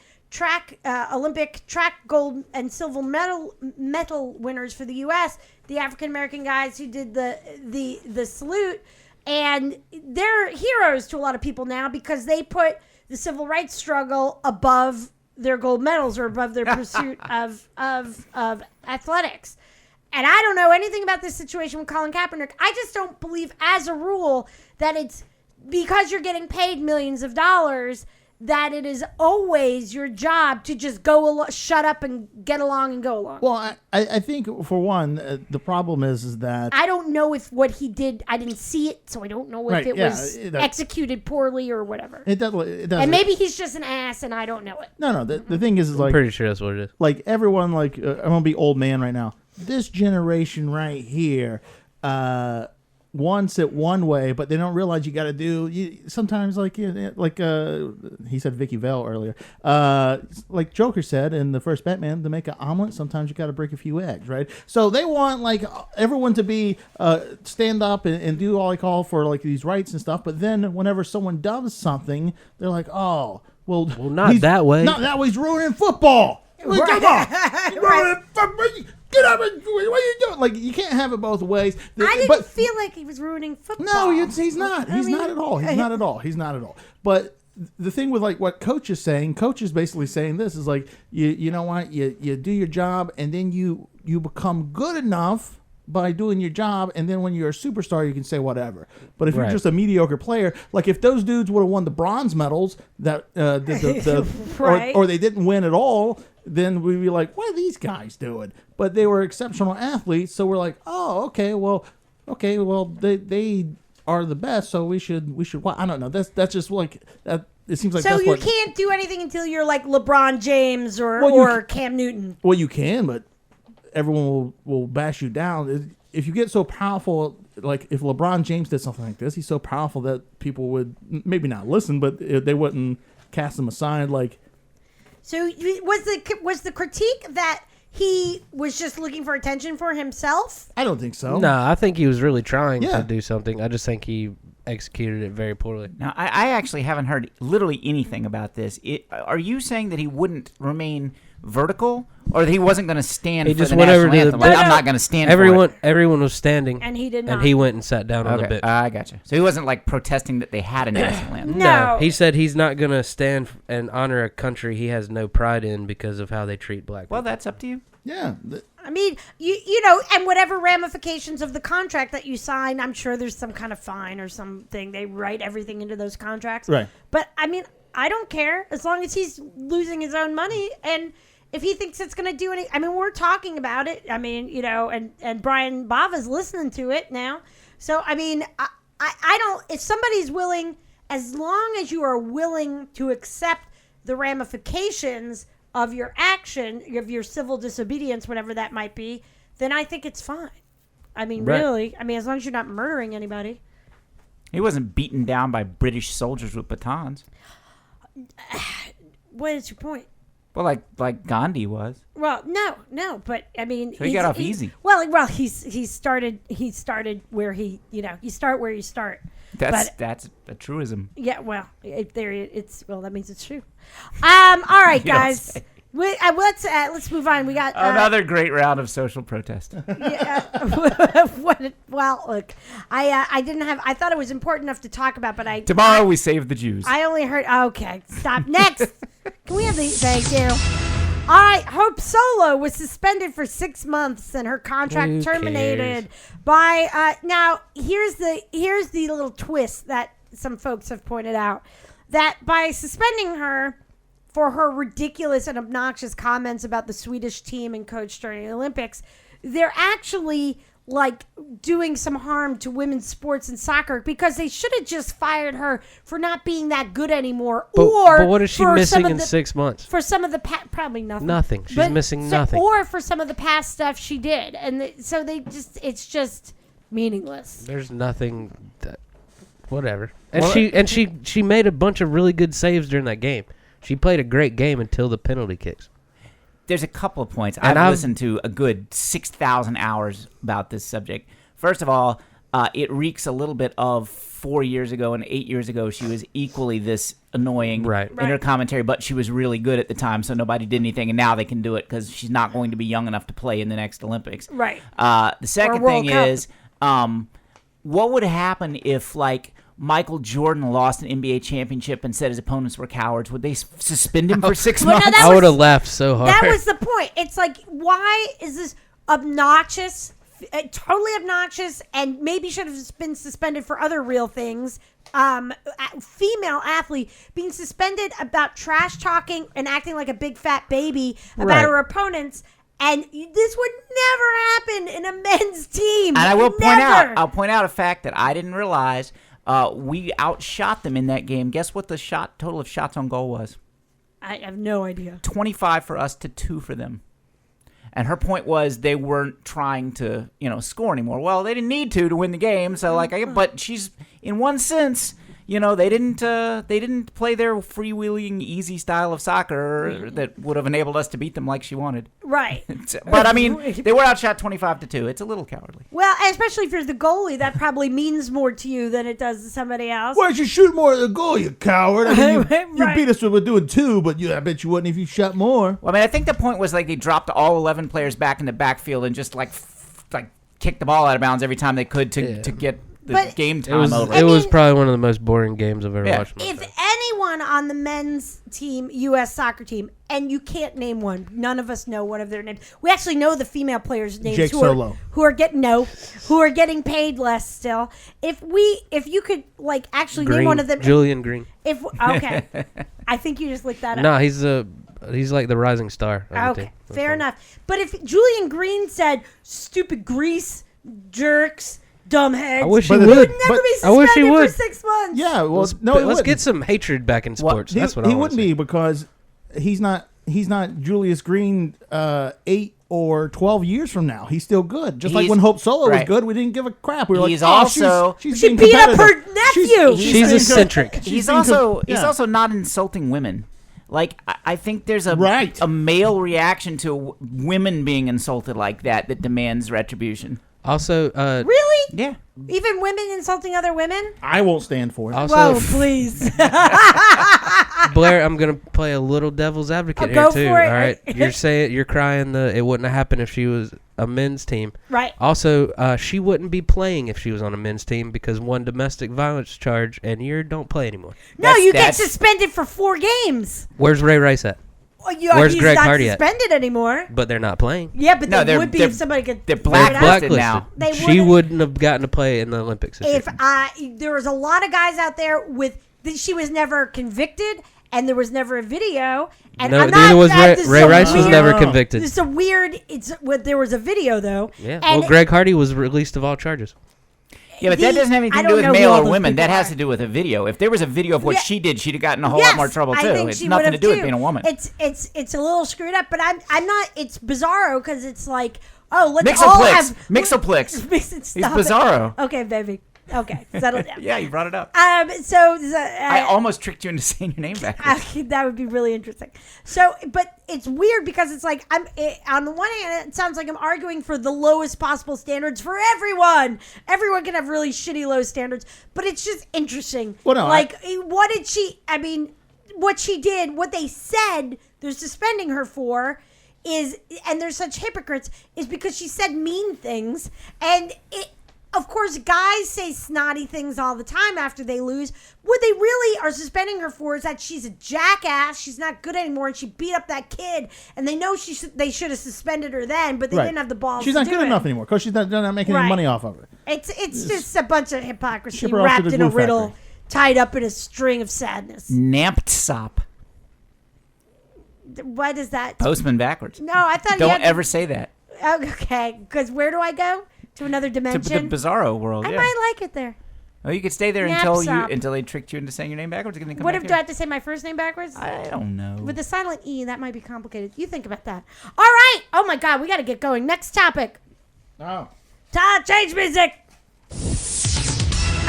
Olympic track gold and silver medal winners for the U.S., the African American guys who did the salute, and they're heroes to a lot of people now because they put the civil rights struggle above their gold medals or above their pursuit of athletics. And I don't know anything about this situation with Colin Kaepernick. I just don't believe, as a rule, that it's because you're getting paid millions of dollars that it is always your job to just shut up and get along and go along. Well, I think, for one, the problem is that... I don't know if what he did, I didn't see it, so I don't know if it was executed poorly or whatever. It does. And maybe he's just an ass and I don't know it. No, the thing is like... I'm pretty sure that's what it is. Like, everyone, like, I'm going to be old man right now. This generation right here wants it one way, but they don't realize you got to do... sometimes, like he said Vicky Vale earlier. Like Joker said in the first Batman, to make an omelet, sometimes you got to break a few eggs, right? So they want, like, everyone to be... stand up and do all they call for, like, these rights and stuff, but then whenever someone does something, they're like, oh, well not that way. Not that way. He's ruining football. Come on. Ruining football. Get up and what are you doing? Like, you can't have it both ways. I didn't feel like he was ruining football. No, he's not. He's not at all. He's not at all. But the thing with like what Coach is saying, Coach is basically saying this is like you know what, you do your job and then you become good enough by doing your job, and then when you're a superstar you can say whatever. But if you're just a mediocre player, like if those dudes would have won the bronze medals that Right. or they didn't win at all, then we'd be like, what are these guys doing? But they were exceptional athletes, so we're like, oh, okay, well they are the best, so we should. Well, I don't know. That's just like that. It seems like so that's you what, can't do anything until you're like LeBron James or Cam Newton. Well, you can, but everyone will bash you down if you get so powerful. Like if LeBron James did something like this, he's so powerful that people would maybe not listen, but they wouldn't cast him aside. Like, so was the critique that he was just looking for attention for himself? I don't think so. No, I think he was really trying to do something. I just think he executed it very poorly. Now, I actually haven't heard literally anything about this. Are you saying that he wouldn't remain vertical, or that he wasn't going to stand for the national anthem? Like, I'm not going to stand for it. Everyone was standing, and he did not. And he went and sat down on the bit. I gotcha. So he wasn't like protesting that they had a national anthem. No, he said he's not going to stand and honor a country he has no pride in because of how they treat black people. Well, that's up to you. Yeah. I mean, you know, and whatever ramifications of the contract that you sign, I'm sure there's some kind of fine or something. They write everything into those contracts. Right. But, I mean, I don't care as long as he's losing his own money. And if he thinks it's going to do anything, I mean, we're talking about it. I mean, you know, and Brian Bava's listening to it now. So, I mean, I don't, if somebody's willing, as long as you are willing to accept the ramifications of your action, of your civil disobedience, whatever that might be, then I think it's fine. I mean, really. I mean, as long as you're not murdering anybody. He wasn't beaten down by British soldiers with batons. What is your point? Well, like Gandhi was. Well, no, but I mean, so he got off easy. Well, he started where he, you know, you start where you start. That's a truism. Yeah, well, that means it's true. All right, guys, let's move on. We got another great round of social protest. Well, look, I thought it was important enough to talk about, but tomorrow we save the Jews. I only heard. Okay, stop. Next, can we have the? Thank you. All right, Hope Solo was suspended for 6 months and her contract terminated by. Now, here's the little twist that some folks have pointed out, that by suspending her for her ridiculous and obnoxious comments about the Swedish team and coach during the Olympics, they're actually like doing some harm to women's sports and soccer, because they should have just fired her for not being that good anymore. But what is she missing in 6 months? For some of the probably nothing. Nothing. She's missing nothing. Or for some of the past stuff she did, and so it's just meaningless. There's nothing. Whatever. And she made a bunch of really good saves during that game. She played a great game until the penalty kicks. There's a couple of points. I've listened to a good 6,000 hours about this subject. First of all, it reeks a little bit of 4 years ago and 8 years ago. She was equally this annoying in her commentary, but she was really good at the time, so nobody did anything, and now they can do it because she's not going to be young enough to play in the next Olympics. Right. The second thing is, what would happen if, like, Michael Jordan lost an NBA championship and said his opponents were cowards? Would they suspend him for 6 months? No, I would have laughed so hard. That was the point. It's like, why is this obnoxious, totally obnoxious, and maybe should have been suspended for other real things? Female athlete being suspended about trash talking and acting like a big fat baby about her opponents. And this would never happen in a men's team. And I will point out a fact that I didn't realize. We outshot them in that game. Guess what the total of shots on goal was? I have no idea. 25 for us to 2 for them. And her point was they weren't trying to, score anymore. Well, they didn't need to win the game. So but she's, in one sense, they didn't play their freewheeling, easy style of soccer that would have enabled us to beat them like she wanted. Right. But I mean, they were outshot 25-2. It's a little cowardly. Well, especially if you're the goalie, that probably means more to you than it does to somebody else. Why don't you shoot more at the goal, you coward? I mean, you beat us with doing 2, but I bet you wouldn't if you shot more. Well, I mean, I think the point was they dropped all 11 players back in the backfield and just like kicked the ball out of bounds every time they could to get the game time over. It was probably one of the most boring games I've ever watched. If anyone on the men's team, U.S. soccer team, and you can't name one. None of us know one of their names. We actually know the female players' names Jake Solo. who are getting paid less still. If you could like actually name one of them, Julian Green. Okay, I think you just looked that up. No, he's like the rising star. Okay, fair enough. But if Julian Green said "stupid grease jerks," dumbheads. I wish he He would. would never be I wish he suspended for would. 6 months. Yeah, well, Let's no, he let's wouldn't. get some hatred back in sports. That's what I he want wouldn't be because he's not Julius Green 8 or 12 years from now. He's still good. Just like He's- when Hope Solo was right. good, we didn't give a crap. We were He's like, oh, also- she's She being beat up her competitive. nephew. She's being eccentric. He's being also yeah. not insulting women. Like I think there's a Right. a male reaction to women being insulted like that demands retribution. Also, Really? Yeah. Even women insulting other women? I won't stand for it. also Whoa, please. Blair, I'm gonna play a little devil's advocate Oh, here go too. for it. All right, you're crying it wouldn't have happened if she was a men's team. Right. Also, she wouldn't be playing if she was on a men's team because one domestic violence charge and you don't play anymore. No, you get that's- suspended for 4 games. Where's Ray Rice at? Well, Where's he's Greg not Hardy at? suspended anymore. But they're not playing. Yeah, but No, they they're- would be they're- if somebody could. they're figure it out. blacklisted now. They She wouldn't- wouldn't have gotten to play in the Olympics. This If year. there was a lot of guys out there with she was never convicted and there was never a video. And No, I'm neither not, was that Ray. is Ray so Rice was weird. never No. convicted. It's a weird. There was a video though. Yeah. And Well, Greg Hardy was released of all charges. Yeah, but that doesn't have I anything to do don't with know who male all or those women. people That has are. to do with a video. If there was a video of what Yeah. she did, she'd have gotten a whole lot more trouble I too. think It's she nothing to would've do with too. being a woman. It's a little screwed up, but I'm not. It's bizarro because it's like, oh, let's Mixoplex. all have Mixoplex. It's He's bizarro. Okay, baby. Okay, settle down. Yeah, you brought it up. So I almost tricked you into saying your name backwards. that would be really interesting. So, but it's weird because it's like on the one hand, it sounds like I'm arguing for the lowest possible standards for everyone. Everyone can have really shitty low standards, but it's just interesting. Well, no, like what did she? I mean, what she did, what they said they're suspending her for. And they're such hypocrites is because she said mean things, and of course, guys say snotty things all the time after they lose. What they really are suspending her for is that she's a jackass. She's not good anymore, and she beat up that kid. And they know they should have suspended her then, but they Right. didn't have the balls. She's to not do good it. enough anymore because she's not making any Right. money off of it. It's just a bunch of hypocrisy Ship her off to wrapped the in a glue riddle, factory. tied up in a string of sadness. Namptsop. What is that? Postman backwards. No, I thought you Don't had ever say that. Okay, because where do I go? To another To dimension? the bizarro world. I Yeah. might like it there. Oh, you could stay there Napsop. until they tricked you into saying your name backwards. And then come What back if do I here. have to say my first name backwards? I don't know. With a silent E, that might be complicated. You think about that. All right. Oh my God, we got to get going. Next topic. Oh. Change music.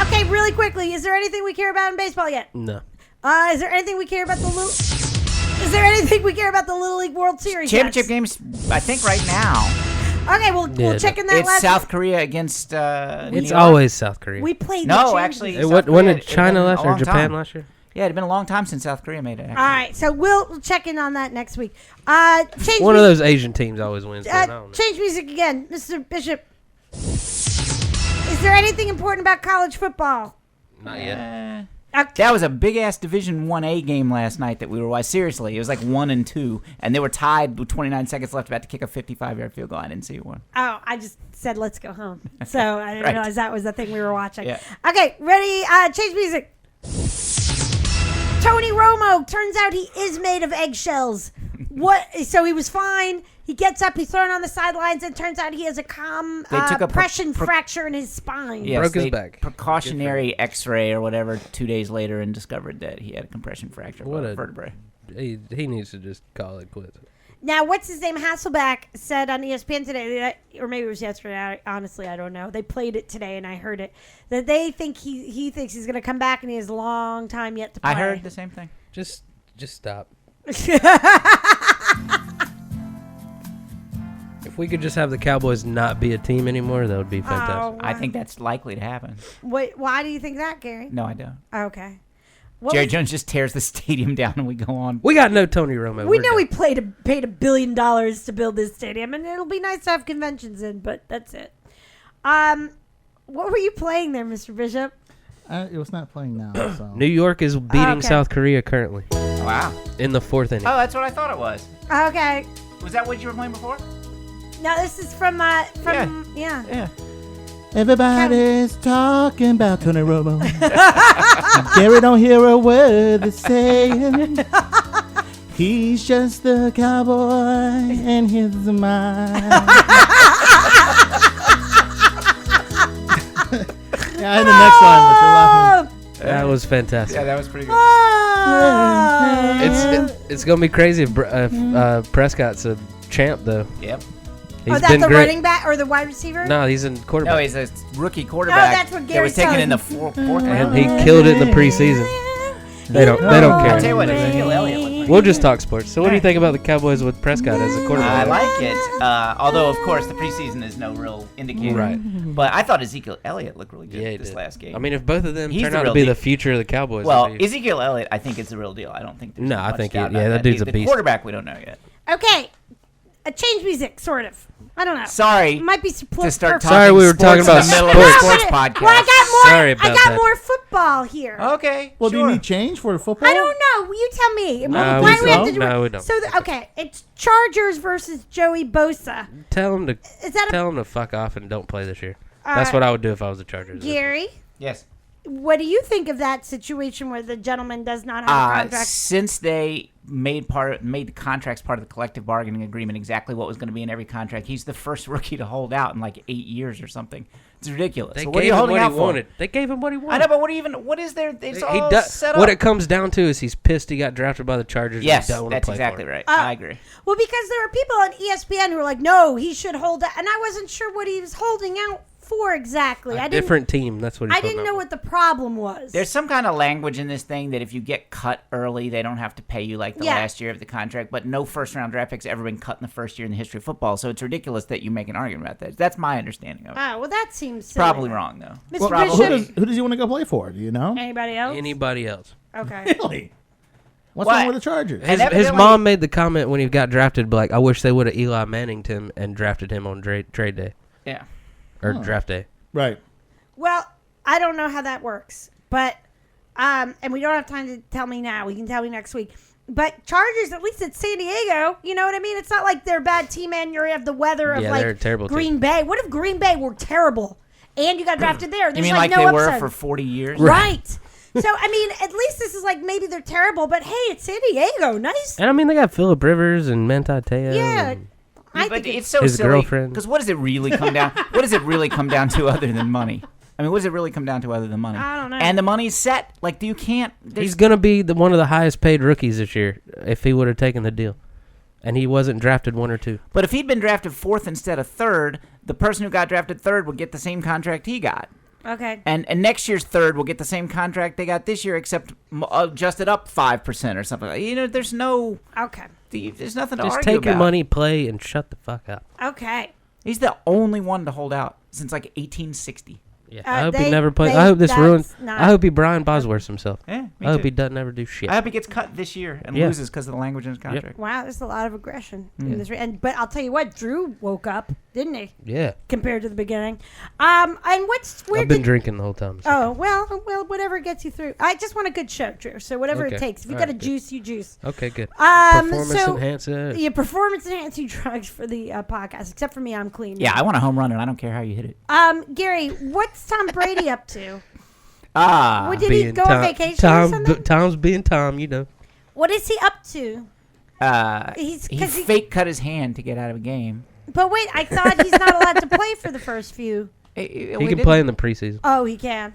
Okay, really quickly. Is there anything we care about in baseball yet? No. Is there anything we care about the little? Is there anything we care about the Little League World Series? Championship yet? games, I think right now. Okay, we'll check in that It's last. South Korea against New It's York. always South Korea. We played. No, the change actually, music. South When Korea, did it's been China a last or long Japan time. last year? Yeah, it'd been a long time since South Korea made it. Actually. All right, so we'll check in on that next week. Change One of music. those Asian teams always wins. but I don't know. Change music again, Mr. Bishop. Is there anything important about college football? Not yet. That was a big ass Division 1A game last night that we were watching. Seriously, it was like 1-2, and they were tied with 29 seconds left, about to kick a 55-yard field goal. I didn't see one. Oh, I just said let's go home. So I didn't Right. realize that was the thing we were watching. Yeah. Okay, ready? Change music. Tony Romo. Turns out he is made of eggshells. What? So he was fine. He gets up. He's thrown on the sidelines, and turns out he has a They took a compression fracture in his spine. Yes, Broke his they back. Precautionary X-ray or whatever 2 days later, and discovered that he had a compression fracture What of a- a vertebrae. He needs to just call it quits. Now, what's his name? Hasselback said on ESPN today, or maybe it was yesterday. Honestly, I don't know. They played it today, and I heard it. That they think he thinks he's going to come back, and he has a long time yet to play. I heard the same thing. Just stop. If we could just have the Cowboys not be a team anymore, that would be fantastic. Oh, I think that's likely to happen. Wait, why do you think that, Gary? No, I don't. Okay. What Jerry was- Jones just tears the stadium down, and we go on. We got no Tony Romo. we We're know done. we paid $1 billion to build this stadium, and it'll be nice to have conventions in, but that's it. What were you playing there, Mr. Bishop? It was not playing now. So. New York is beating South Korea currently Wow. in the 4th inning. Oh, that's what I thought it was. Okay. Was that what you were playing before? No, this is from yeah. Yeah. Everybody's talking about Tony Romo. Gary don't hear a word they're saying. He's just the cowboy and his mind. Yeah, I had the next line, but you're laughing. That was fantastic. Yeah, that was pretty good. It's gonna be crazy if Prescott's a champ though. Yep. He's that's been the great. running back or the wide receiver? No, he's in quarterback. No, he's a rookie quarterback. that's what that was Gary's taken in the telling fourth and round. he killed it in the preseason. They don't care. I'll tell you what, Ezekiel Elliott looked pretty We'll just talk sports. So what do you think about the Cowboys with Prescott as a I quarterback? like it. Although, of course, the preseason is no real indicator. Right. But I thought Ezekiel Elliott looked really good Yeah, he this did. last game. I mean, if both of them He's turn the out to real be deal. the future of the Cowboys. well, it'll be- Ezekiel Elliott, I think, is the real deal. I don't think there's No, much I think doubt he- about that dude's a the beast. quarterback, we don't know yet. Okay. Change music, sort of. I don't know. Sorry Might be to start talking Sorry, we were talking sports about in the middle of a sports. sports podcast. Well, I got more. Sorry I about got that. more football here. Okay. Well, do sure. you need change for football? I don't know. You tell me. No, Why we do we have to don't. do No, it? we don't. So okay, it's Chargers versus Joey Bosa. Tell him to Is that tell him to fuck off and don't play this year. That's what I would do if I was the Chargers. Gary? Yes. What do you think of that situation where the gentleman does not have a contract? Since they made the contracts part of the collective bargaining agreement, exactly what was going to be in every contract, he's the first rookie to hold out in like 8 years or something. It's ridiculous. They So what are gave you him holding what out he for? wanted. They gave him what he wanted. I know, but what is there? It's all set up. What it comes down to is he's pissed he got drafted by the Chargers. Yes, and he don't wanna that's play exactly for him. right. I agree. Well, because there are people on ESPN who are like, no, he should hold out. And I wasn't sure what he was holding out for exactly. A different team. That's what he's I didn't holding know out what the problem was. There's some kind of language in this thing that if you get cut early, they don't have to pay you like the Yeah. last year of the contract. But no first-round draft pick's ever been cut in the first year in the history of football. So it's ridiculous that you make an argument about that. That's my understanding of it. Oh, well, that seems silly. Probably wrong, though. Mr. Well, Bishop? who does he want to go play for? Do you know? Anybody else? Anybody else? Okay. Really? What's What? wrong with the Chargers? His evidently- mom made the comment when he got drafted, like, I wish they would have Eli Manninged him and drafted him on trade day Yeah. or draft day. Right. Well, I don't know how that works, but and we don't have time to tell me now. We can tell me next week. But Chargers, at least it's San Diego. You know what I mean? It's not like they're a bad team and you have the weather of Yeah, like they're a terrible Green Bay. What if Green Bay were terrible and you got drafted there? You There's mean like like no they were upside. for 40 years? Right. So, I mean, at least this is like maybe they're terrible, but hey, it's San Diego. Nice. And I mean, they got Phillip Rivers and Manti Te'o. Yeah. and- I But think it's so His silly. girlfriend. Because what does it really come down? What does it really come down to other than money? I mean, what does it really come down to other than money? I don't know. And the money's set. Like, you can't. He's going to be one of the highest paid rookies this year if he would have taken the deal. And he wasn't drafted 1 or 2. But if he'd been drafted 4th instead of 3rd, the person who got drafted 3rd would get the same contract he got. okay. And next year's 3rd will get the same contract they got this year, except adjusted up 5% or something. You know, there's no. Okay. There's nothing to Just argue take your about. money, play, and shut the fuck up. Okay. He's the only one to hold out since like 1860. Yeah, I hope they- he never plays. they- I hope this that's ruins. not- I hope he Brian Bosworths himself. Yeah, me I hope too. he doesn't ever do shit. I hope he gets cut this year and Yeah. loses because of the language in his contract. Wow, there's a lot of aggression. Through this, but I'll tell you what, Drew woke up, didn't he? Yeah, Compared to the beginning. And where I've been did? drinking the whole time. so- Oh well, whatever gets you through. I just want a good show, Drew. So whatever it Okay. takes. If you All got to right, good. juice, you juice. Okay, good. So Performance enhancer. your performance enhancing drugs for the podcast. Except for me, I'm clean. Yeah, I want a home run and I don't care how you hit it. Gary, what's Tom Brady up to? Ah, What did he go on vacation or something? Tom's being Tom, you know. What is he up to? he 'cause fake cut his hand to get out of a game. But wait, I thought he's not allowed to play for the first few. He can play in the preseason. Oh, he can.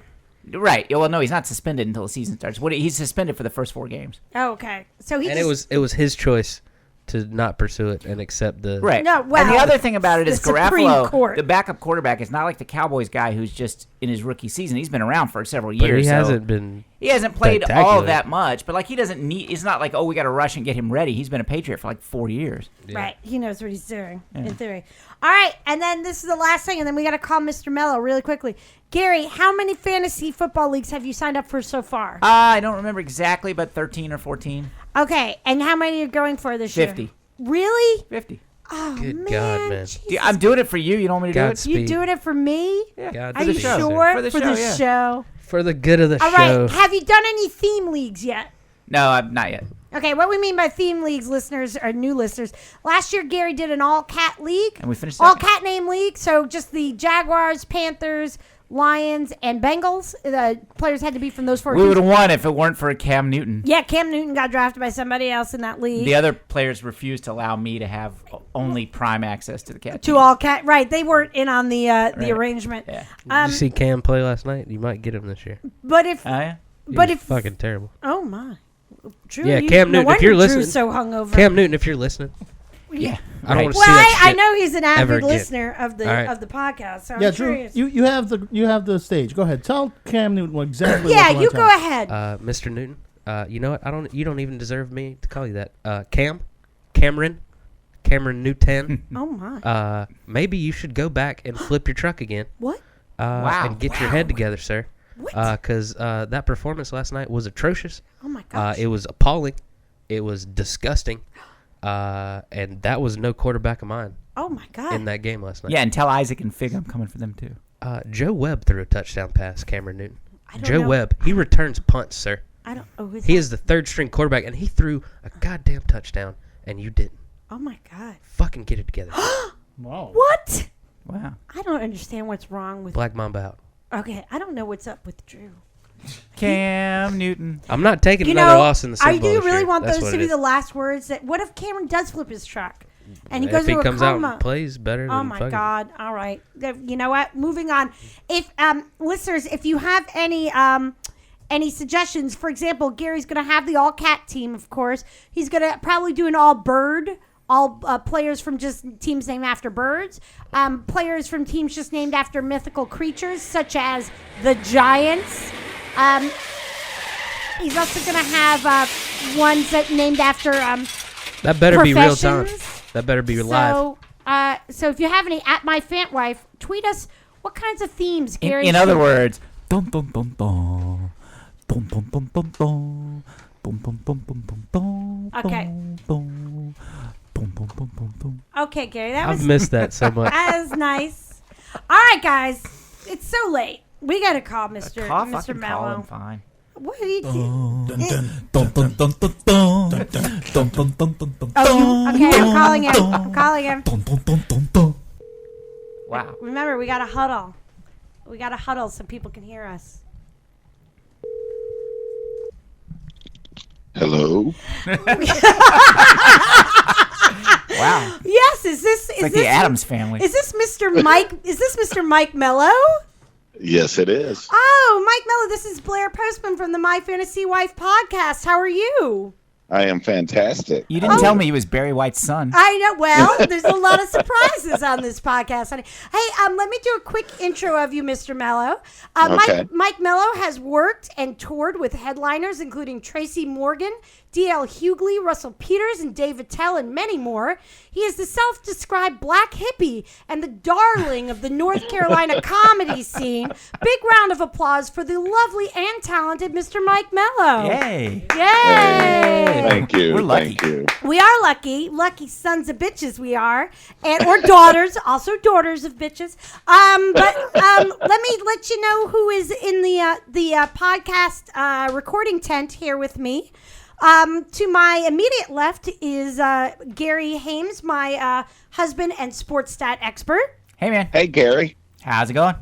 Right. Well, no, he's not suspended until the season starts. He's suspended for the first 4 games. Oh, okay. So he And just, it was his choice to not pursue it and accept the Right. No, and well, the other thing about it is the Supreme Garafolo, Court. the backup quarterback, is not like the Cowboys guy who's just in his rookie season. He's been around for several But years. he so hasn't been. he hasn't played all spectacular. that much, but like he doesn't need. It's not like, oh, we got to rush and get him ready. He's been a Patriot for like 4 years. Right. He knows what he's doing, in theory. All right. And then this is the last thing, and then we got to call Mr. Mello really quickly. Gary, how many fantasy football leagues have you signed up for so far? I don't remember exactly, but 13 or 14. Okay. And how many are you going for this year? 50. Really? 50. Oh, Good man. God, man. Jesus. I'm doing it for you. You don't want me to do it? Godspeed. You doing it for me? Yeah. God Are you speed. sure? For the show, yeah. show? For the good of the All show. right. Have you done any theme leagues yet? No, not yet. Okay, what we mean by theme leagues, listeners, or new listeners, last year Gary did an all-cat league. And we finished all second. cat name league, so just the Jaguars, Panthers, Lions, and Bengals. The players had to be from those four We teams. would have won if it weren't for Cam Newton. Yeah, Cam Newton got drafted by somebody else in that league. The other players refused to allow me to have only prime access to the cat. To all cat, right? They weren't in on the arrangement. Yeah. Did you see Cam play last night? You might get him this year. But if, Oh, yeah? but He's if, fucking terrible. oh my, Drew, Yeah, you, Cam no Newton, if wonder you're Drew's listening- so hungover. Cam Newton, if you're listening, Yeah. I don't want to Well, see that I shit. know he's an ever avid again. listener of the All right. of the podcast. So Yeah, I'm Drew, curious. you have the stage. Go ahead. Tell Cam Newton exactly. Yeah, what you go ahead. Mr. Newton, you know what? You don't even deserve me to call you that. Cameron Newton. Oh my. Maybe you should go back and flip your truck again. What? Wow. And get your head together, sir. What? Because that performance last night was atrocious. Oh my gosh. It was appalling. It was disgusting. And that was no quarterback of mine Oh my god. in that game last night. Yeah, and tell Isaac and Fig I'm coming for them too. Joe Webb threw a touchdown pass, Cameron Newton. I don't Joe know. Webb, he returns punts, sir. I don't. Oh, He is the third string quarterback, and he threw a goddamn touchdown, and you didn't. Oh my god. Fucking get it together. Wow. What? Wow. I don't understand what's wrong with. Black Mamba out. Okay, I don't know what's up with Drew. Cam Newton. I'm not taking You another know, loss in the Super Bowl do you this really year. want That's those what to it be is. the last words? That what if Cameron does flip his truck, and he goes If he to a comes out coma? and plays better, Oh then my fuck it. God! All right, you know what? Moving on. If listeners, if you have any suggestions, for example, Gary's going to have the all cat team. Of course, he's going to probably do an all bird. All players from just teams named after birds. Players from teams just named after mythical creatures, such as the Giants. He's also going to have ones that named after That better be real time. professions. That better be live. So if you have any at my Fant Wife, tweet us what kinds of themes Gary. In other words, dun dun dun dun. Dun dun dun dun dun. Dun dun dun dun dun dun. Okay. Dun, dun. Dun, dun, dun, dun, dun. Okay, Gary, that I've was missed that so much. that was nice. All right, guys, it's so late. We got to call Mr. Cough, Mr. fucking call him Mello. fine. What did he do? Dun, dun, dun, dun, dun. Dun, dun, dun, dun, dun, Oh, dun. okay, I'm calling him. I'm calling him. Dun, dun, dun, dun, dun. Wow. Remember, we got to huddle. We got to huddle so people can hear us. Hello. Wow. Yes, is this It's like the Addams family. Is this Mr. Mike? Is this Mr. Mike Mello? Yes, it is. Oh, Mike Mello, this is Blair Postman from the My Fantasy Wife podcast. How are you? I am fantastic. You didn't tell me he was Barry White's son. I know. Well, there's a lot of surprises on this podcast, honey. Hey, let me do a quick intro of you, Mr. Mello. Okay. Mike Mello has worked and toured with headliners including Tracy Morgan, D.L. Hughley, Russell Peters, and Dave Attell, and many more. He is the self-described black hippie and the darling of the North Carolina comedy scene. Big round of applause for the lovely and talented Mr. Mike Mello. Yay. Yay! Thank you. We're lucky. Thank you. We are lucky sons of bitches we are, and or daughters, also daughters of bitches. But let me let you know who is in the podcast recording tent here with me. To my immediate left is Gary Hames, my husband and sports stat expert. Hey, man. Hey, Gary. How's it going?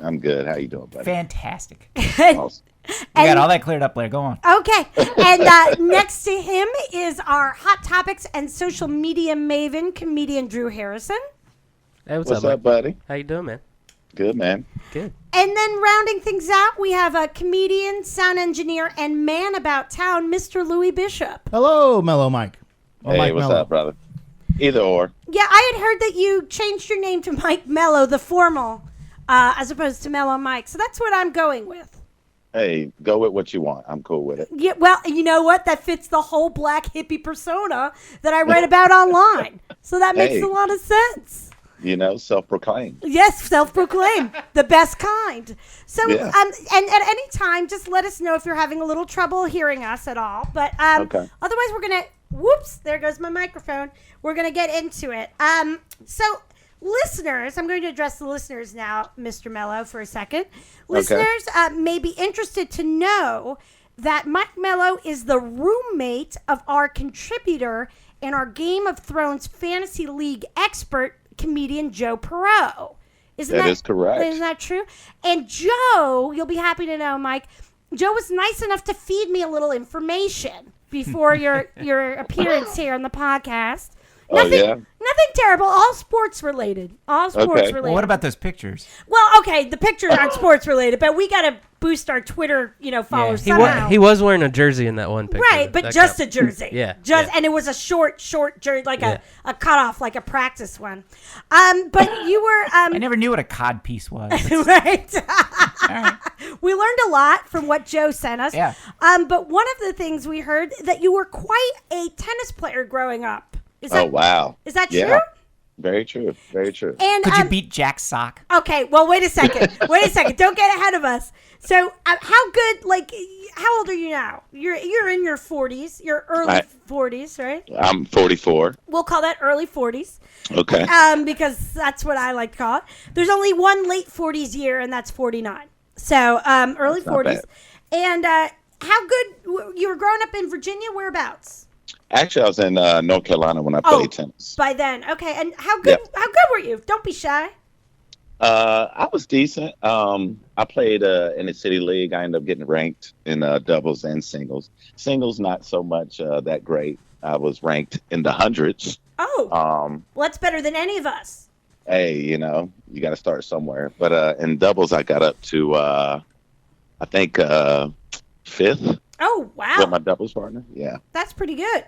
I'm good. How you doing, buddy? Fantastic. Awesome. We got all that cleared up there. Go on. Okay, and next to him is our hot topics and social media maven, comedian Drew Harrison. Hey, what's What's up, up, buddy? How you doing, man? Good, man. Good. And then rounding things out, we have a comedian, sound engineer, and man about town, Mr. Louis Bishop. Hello, Mellow Mike. Or Hey, Mike what's Mello. up, brother? Either or. Yeah, I had heard that you changed your name to Mike Mello, the formal, as opposed to Mellow Mike. So that's what I'm going with. Hey, go with what you want. I'm cool with it. Yeah, well, you know what? That fits the whole black hippie persona that I read about online. So that makes Hey. a lot of sense. You know, self-proclaimed. Yes, self-proclaimed, the best kind. So, Yeah. and at any time, just let us know if you're having a little trouble hearing us at all. But Okay. Otherwise, we're gonna. Whoops! There goes my microphone. We're gonna get into it. So listeners, I'm going to address the listeners now, Mr. Mello, for a second. Listeners may be interested to know that Mike Mello is the roommate of our contributor and our Game of Thrones Fantasy League expert, comedian Joe Perot. That is correct. Isn't that true? And Joe, you'll be happy to know, Mike, Joe was nice enough to feed me a little information before your appearance here on the podcast. Nothing terrible. All sports related. Well, what about those pictures? Well, okay, the pictures aren't sports related, but we got to boost our Twitter, followers somehow. He was wearing a jersey in that one picture. Right, but just a jersey. Yeah. And it was a short jersey, like a cutoff, like a practice one. But you were. I never knew what a cod piece was. Right. All right. We learned a lot from what Joe sent us. Yeah. But one of the things we heard that you were quite a tennis player growing up. Wow. Is that Yeah. true? Very true. Very true. And Could you beat Jack Sock? okay, well, wait a second. Don't get ahead of us. So, how good? How old are you now? You're in your 40s. Your early 40s, right? I'm 44. We'll call that early 40s. Okay. Because that's what I like to call it. There's only one late 40s year, and that's 49. So, early That's not 40s. And how good? You were growing up in Virginia. Whereabouts? Actually, I was in North Carolina when I played tennis. By then, okay. And how good? Yep. How good were you? Don't be shy. I was decent. I played in the city league. I ended up getting ranked in doubles and singles. Singles, not so much that great. I was ranked in the hundreds. Oh, well, that's better than any of us. Hey, you got to start somewhere. But in doubles, I got up to, I think, fifth. Oh, wow. With my doubles partner. Yeah. That's pretty good.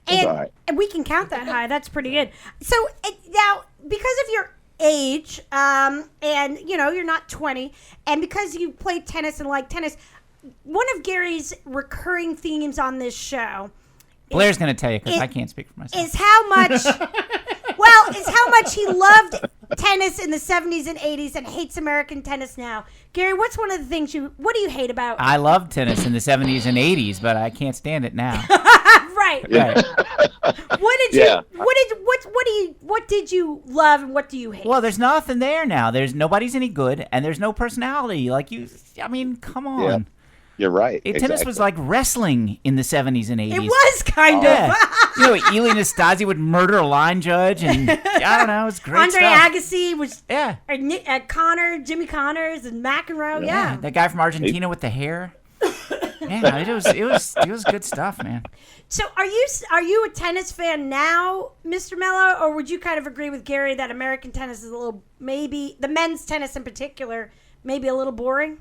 That's all right. And we can count that high. That's pretty good. So now, because of your age, and you're not 20, and because you played tennis and like tennis, one of Gary's recurring themes on this show Blair's going to tell you because I can't speak for myself. is how much he loved tennis in the 70s and 80s and hates American tennis now. Gary, what's one of the things what do you hate about? I loved tennis in the 70s and 80s, but I can't stand it now. Right. Right. What did you love and what do you hate? Well, there's nothing there now. Nobody's any good, and there's no personality. Come on. Yeah. You're right. Tennis was like wrestling in the 70s and 80s. It was kind of. Ely Nastasi would murder a line judge, and I don't know, it was great Andre stuff. Agassi was. Yeah. Jimmy Connors, and McEnroe. Yeah. That guy from Argentina with the hair. Yeah, it was good stuff, man. So, are you a tennis fan now, Mr. Mello, or would you kind of agree with Gary that American tennis is a little, maybe the men's tennis in particular, maybe a little boring?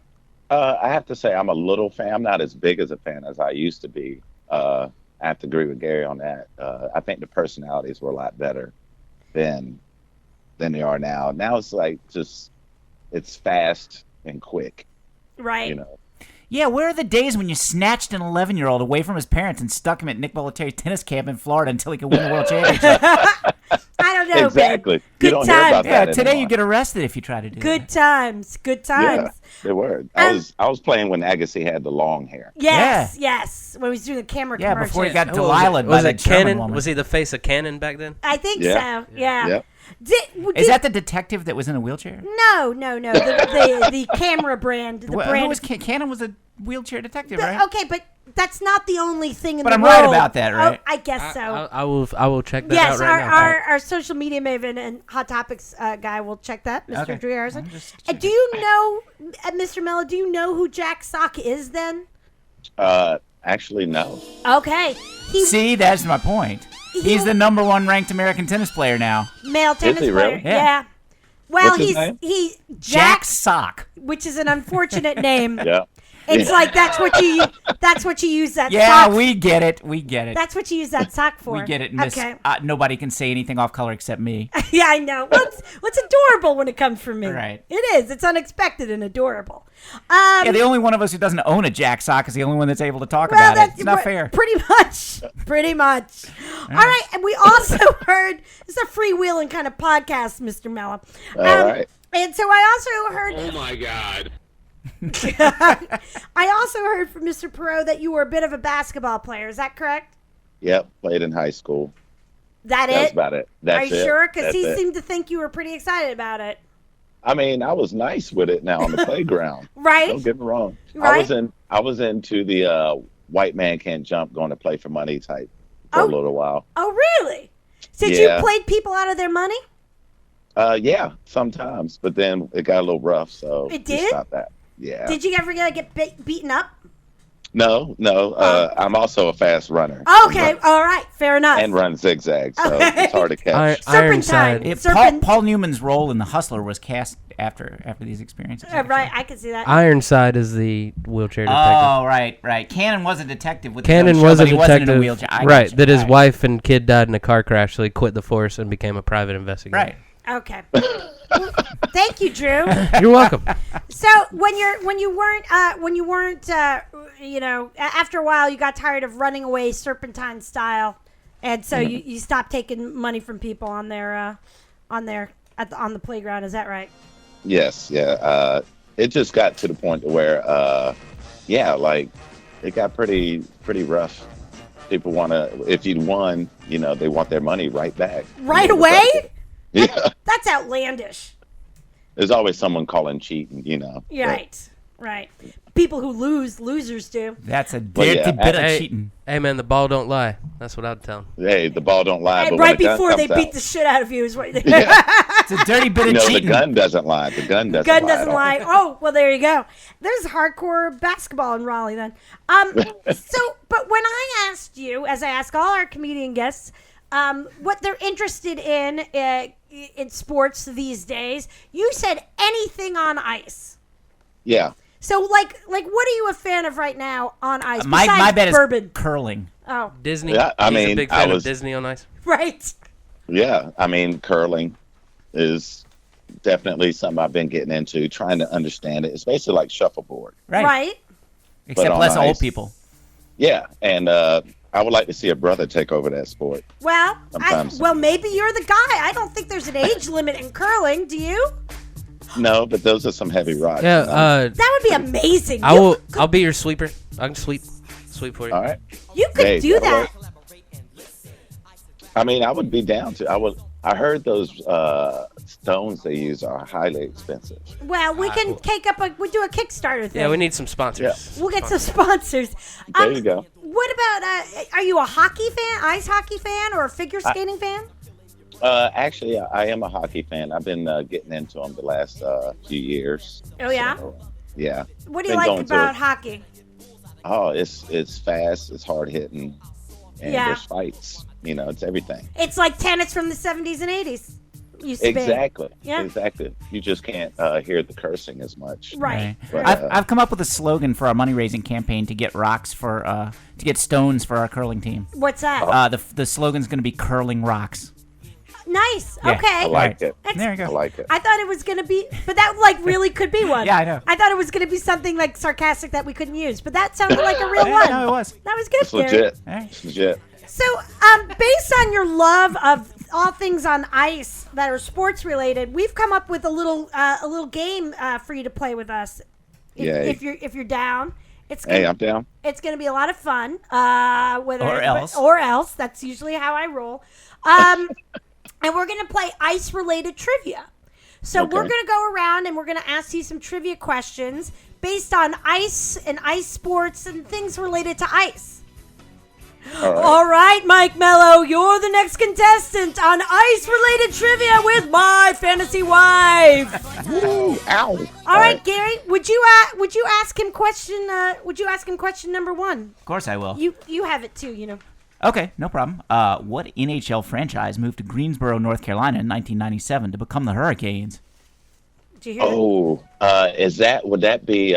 I have to say I'm a little fan. I'm not as big as a fan as I used to be. I have to agree with Gary on that. I think the personalities were a lot better than they are now. Now it's like it's fast and quick. Right. Yeah, where are the days when you snatched an 11-year-old away from his parents and stuck him at Nick Bollettieri's tennis camp in Florida until he could win the world championship? I don't know, exactly. Babe. You don't hear about that today anymore. you get arrested if you try to do Good that. times. Yeah, they were. I was playing when Agassi had the long hair. Yes. When he was doing the camera Yeah, commercials. before he got Delilah by Was that it German Cannon? woman. Was he the face of Cannon back then? I think Yeah. so. Yeah. Yep. Is that the detective that was in a wheelchair? No. The camera brand. The brand. Cannon was a wheelchair detective, But- right? Okay, but that's not the only thing in But the I'm world. right about that, right? Oh, I guess so. I will check that Yes, out right now. our social media maven and Hot Topics guy will check that, Mr. Okay. Drew Harrison. I'm just And do you know, Mr. Mello, do you know who Jack Sock is then? Actually, no. Okay. See, that's my point. He's the number one ranked American tennis player now. Male tennis he player. really? Yeah. Well, What's his name? Jack Sock. which is an unfortunate name. Yeah. It's like that's what you use that Yeah, sock. we get it. We get it. That's what you use that sock for. We get it, Miss. Okay. Nobody can say anything off color except me. Yeah, I know. What's adorable when it comes from me? Right. It is. It's unexpected and adorable. Yeah, the only one of us who doesn't own a Jack Sock is the only one that's able to talk about it. It's not fair. Pretty much. All right. And we also heard, it's a freewheeling kind of podcast, Mr. Mello. All right. And so I also heard. Oh my God. I also heard from Mr. Perot that you were a bit of a basketball player. Is that correct? Yep. Played in high school. That's about it. That's Are you it. sure? Because That's he it. seemed to think you were pretty excited about it. I mean, I was nice with it now on the playground. Right. Don't get me wrong. Right. I was into the white man can't jump, going to play for money type for a little while. Oh, really? So did Yeah. you play people out of their money? Yeah, sometimes, but then it got a little rough, so It we did? stopped that. Yeah. Did you ever get beaten up? No. I'm also a fast runner. Okay, all right, fair enough. And run zigzag, so Okay. it's hard to catch. Serpentine. Paul Newman's role in The Hustler was cast after these experiences. Right, I can see that. Ironside is the wheelchair detective. Oh, right. Cannon was a detective with Cannon his own was show, a but he wasn't in a detective, wheelchair. I right? gotcha. That his Right. wife and kid died in a car crash, so he quit the force and became a private investigator. Right. Okay. Well, thank you, Drew. You're welcome. So when you weren't after a while you got tired of running away serpentine style, and so you stopped taking money from people on the playground. Is that right? Yes, yeah. It just got to the point where, like it got pretty rough. People want to, if you won, they want their money right back. Right away? Yeah. That's outlandish. There's always someone calling cheating, Right. People who lose, losers do. That's a Well, dirty yeah, bit of hey, cheating. Hey, man, the ball don't lie. That's what I'd tell him. Hey, the ball don't lie. And but right when the gun before they comes beat out, the shit out of you is what. It's a dirty bit of the cheating. gun doesn't lie. The gun doesn't lie. Gun doesn't at all. lie. Oh, well, there you go. There's hardcore basketball in Raleigh then. But when I asked you, as I ask all our comedian guests, what they're interested in sports these days, you said anything on ice. Yeah. So, like, what are you a fan of right now on ice? My besides bet is bourbon. curling. Oh, Disney. Yeah, I He's a mean, big I fan of was- Disney on ice. right. Yeah. I mean, curling is definitely something I've been getting into, trying to understand it. It's basically like shuffleboard. Right. Except But on less old ice. people. Yeah. And I would like to see a brother take over that sport. Well, Sometimes. maybe you're the guy. I don't think there's an age limit in curling. Do you? No, but those are some heavy rocks. Yeah. That would be amazing. I'll be your sweeper. I can sweep for you. All right. You could Hey, do that'll that. I mean, I would be down to. I heard those stones they use are highly expensive. Well, we can we do a Kickstarter thing. Yeah, we need some sponsors. We'll get some sponsors. There you go. What about, are you a hockey fan, ice hockey fan, or a figure skating fan? Actually, I am a hockey fan. I've been getting into them the last few years. Oh, yeah? So, yeah. What do you Been like going to about it. hockey? Oh, it's fast, it's hard hitting, and Yeah. there's fights. It's everything. It's like tennis from the 70s and 80s. Used to Exactly. Be. Yeah. Exactly. You just can't hear the cursing as much. Right. But, I've come up with a slogan for our money raising campaign to get rocks for to get stones for our curling team. What's that? The slogan's going to be curling rocks. Nice. Yeah. Okay. I like it. There you I go. like it. I thought it was going to be, but that really could be one. Yeah, I know. I thought it was going to be something like sarcastic that we couldn't use, but that sounded like a real one. No, it was. That was good, It's Gary. legit. All right. It's legit. So, based on your love of all things on ice that are sports related, we've come up with a little game for you to play with us. Yay. If you're down, Hey, I'm down. It's going to be a lot of fun. Or else. That's usually how I roll. And we're going to play ice related trivia. So Okay. we're going to go around and we're going to ask you some trivia questions based on ice and ice sports and things related to ice. All right. All right, Mike Mello, you're the next contestant on ice-related trivia with my fantasy wife. Woo, ow. All right, Gary, would you ask him question? Would you ask him question number one? Of course I will. You have it too, Okay, no problem. What NHL franchise moved to Greensboro, North Carolina in 1997 to become the Hurricanes? Did you hear that? Oh, would that be,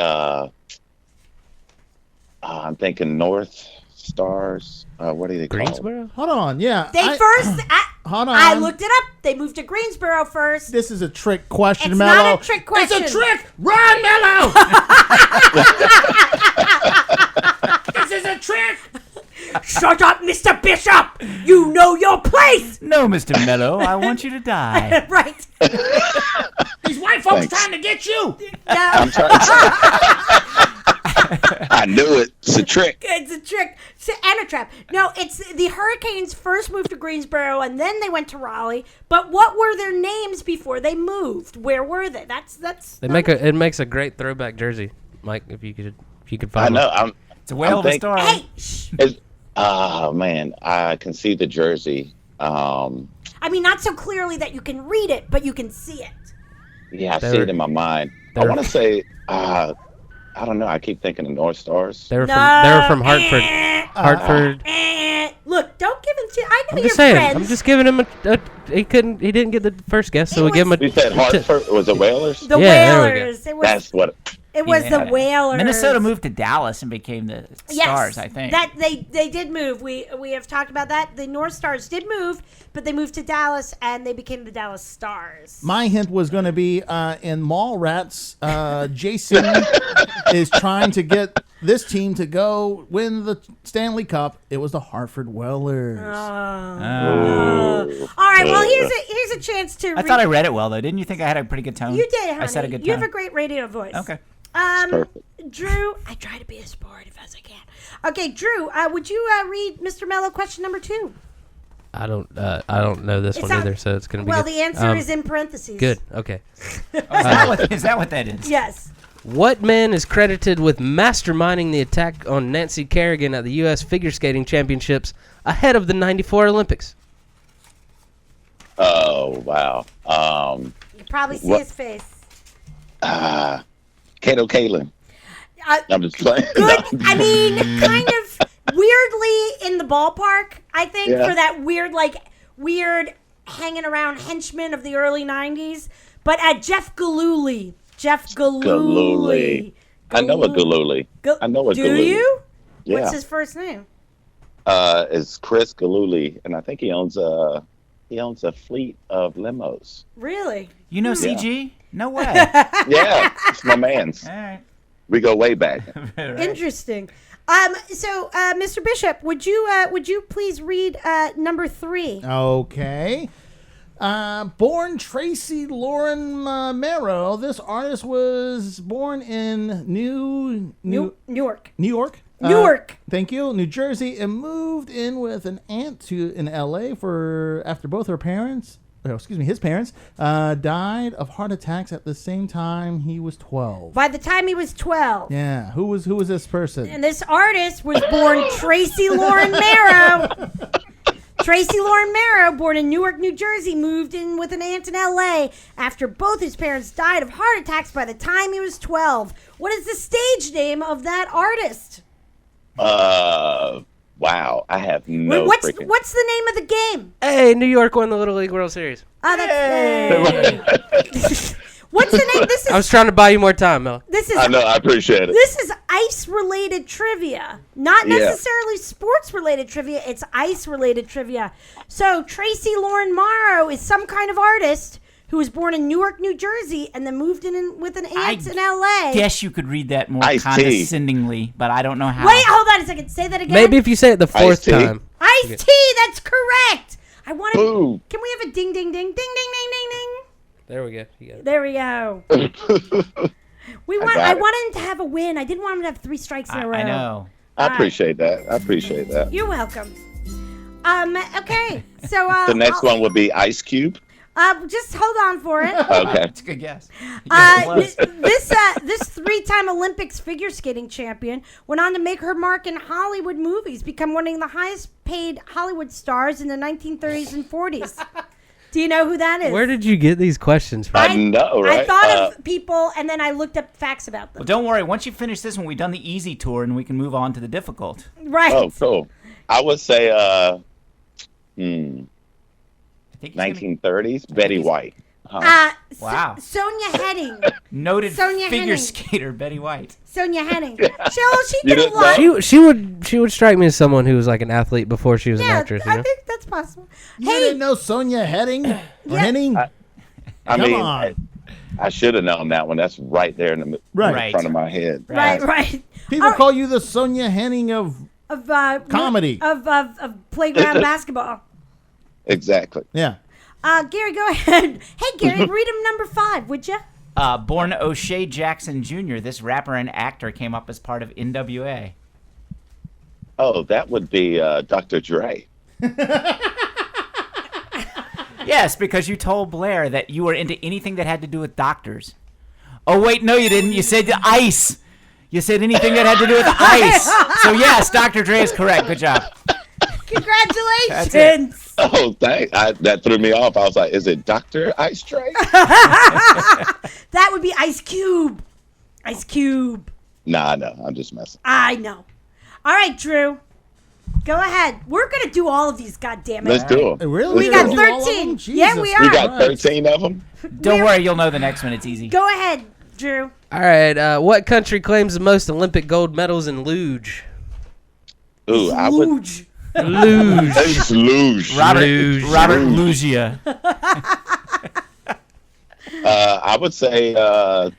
I'm thinking North Stars. What do they call it? Greensboro? Hold on, yeah. Hold on. I looked it up. They moved to Greensboro first. This is a trick question, It's Mello. not a trick question. It's a trick. Run, Mello. This is a trick. Shut up, Mr. Bishop. You know your place. No, Mr. Mello, I want you to die. Right. These white folks Thanks. trying to get you. I'm No, trying. I knew it. It's a trick. it's a trick. And a trap. No, it's the Hurricanes first moved to Greensboro and then they went to Raleigh. But what were their names before they moved? Where were they? It makes a great throwback jersey, Mike. If you could find. I know. It's a whale of a story. Hey, Oh man, I can see the jersey. I mean, not so clearly that you can read it, but you can see it. Yeah, I see it in my mind. I want to say, I don't know. I keep thinking of North Stars. They were from Hartford. Hartford. Look, don't give him. I know I'm your just saying. friends. I'm just giving him a. He didn't get the first guess, so we give him a. You said Hartford. Was it Whalers? The Yeah, there we Whalers. That's what. It was the Whalers. Minnesota moved to Dallas and became the Stars, I think. That they did move. We have talked about that. The North Stars did move, but they moved to Dallas and they became the Dallas Stars. My hint was going to be in Mallrats. Jason is trying to get this team to go win the Stanley Cup. It was the Hartford Whalers. All right. Well, here's a chance to. I thought I read it well, though. Didn't you think I had a pretty good tone? You did, honey. I said a good tone. You have a great radio voice. Okay. Drew, I try to be as sportive as I can. Okay, Drew, would you read Mr. Mello question number 2? I don't know this one either, so it's gonna be. Well, good. the answer is in parentheses. Good. Okay. Is that what that is? Yes. What man is credited with masterminding the attack on Nancy Kerrigan at the U.S. Figure Skating Championships ahead of the '94 Olympics? Oh wow. You probably see his face. Kato Kalin. I'm just playing. Good. I mean, kind of weirdly in the ballpark, I think, for that weird hanging around henchman of the early 90s. But Jeff Gillooly. Gillooly. I know a Gillooly. I know a Gillooly. Do you? Yeah. What's his first name? It's Chris Gillooly, and I think he owns a fleet of limos. Really? You know CG? No way. Yeah, it's my man's. All right. We go way back. Right. Interesting. So, Mr. Bishop, would you please read number 3? Okay. Born Tracy Lauren Merrow, this artist was born in Newark. Newark. Newark. Thank you. New Jersey, and moved in with an aunt in L.A. after both her parents. His parents died of heart attacks at the same time he was 12. By the time he was 12. Yeah. Who was this person? And this artist was born Tracy Lauren Merrow. Tracy Lauren Merrow, born in Newark, New Jersey, moved in with an aunt in L.A. after both his parents died of heart attacks by the time he was 12. What is the stage name of that artist? Wow, I have no What's the name of the game? Hey, New York won the Little League World Series. Oh, that's What's the name? This is. I was trying to buy you more time, Mel. I know. I appreciate it. This is ice-related trivia, not necessarily sports-related trivia. It's ice-related trivia. So Tracy Lauren Morrow is some kind of artist who was born in Newark, New Jersey, and then moved in with an aunt in L.A. Guess you could read that more Ice-T. condescendingly, but I don't know how. Wait, hold on a second. Say that again. Maybe if you say it the 4th Ice-T. time. Ice-T, that's correct. I want to. Ooh. Can we have a ding, ding, ding, ding, ding, ding, ding, ding? There we go. You got it. There we go. I wanted him to have a win. I didn't want him to have 3 strikes in a row. I know. I appreciate that. You're welcome. Okay. So The next one would be Ice Cube. just hold on for it. Okay. That's a good guess. Close. This 3-time Olympics figure skating champion went on to make her mark in Hollywood movies, become one of the highest paid Hollywood stars in the 1930s and 40s. Do you know who that is? Where did you get these questions from? I know, right? I thought of people, and then I looked up facts about them. Well, don't worry. Once you finish this one, we've done the easy tour, and we can move on to the difficult. Right. Oh, cool. I would say, I think he's 1930s, Betty White. Huh? Wow. Sonia Henning. Noted Sonia figure Henning. skater Betty White. Sonia Henning. She You did a didn't lot. know? She would strike me as someone who was like an athlete before she was an actress. You know? I think that's possible. You didn't know Sonia Henning? Henning? I Come mean, on. I should have known that one. That's right there in the Right. in front of my head. Right. People call you the Sonia Henning of Of comedy. Of playground basketball. Exactly. Yeah. Gary, go ahead. Hey, Gary, read him number 5, would you? Born O'Shea Jackson Jr., this rapper and actor came up as part of NWA. Oh, that would be Dr. Dre. Yes, because you told Blair that you were into anything that had to do with doctors. Oh, wait, no, you didn't. You said ice. You said anything that had to do with ice. So, yes, Dr. Dre is correct. Good job. Congratulations. Oh, that threw me off. I was like, is it Dr. Ice Dre? That would be Ice Cube. Ice Cube. Nah, I'm just messing. I know. All right, Drew. Go ahead. We're going to do all of these, goddammit. Let's do them. Really? We got 13. Yeah, we are. We got 13 of them? Don't worry, you'll know the next one. It's easy. Go ahead, Drew. All right. What country claims the most Olympic gold medals in luge? Ooh, I would. Luge. Luge. It's luge. Robert Luge. Lugia. I would say I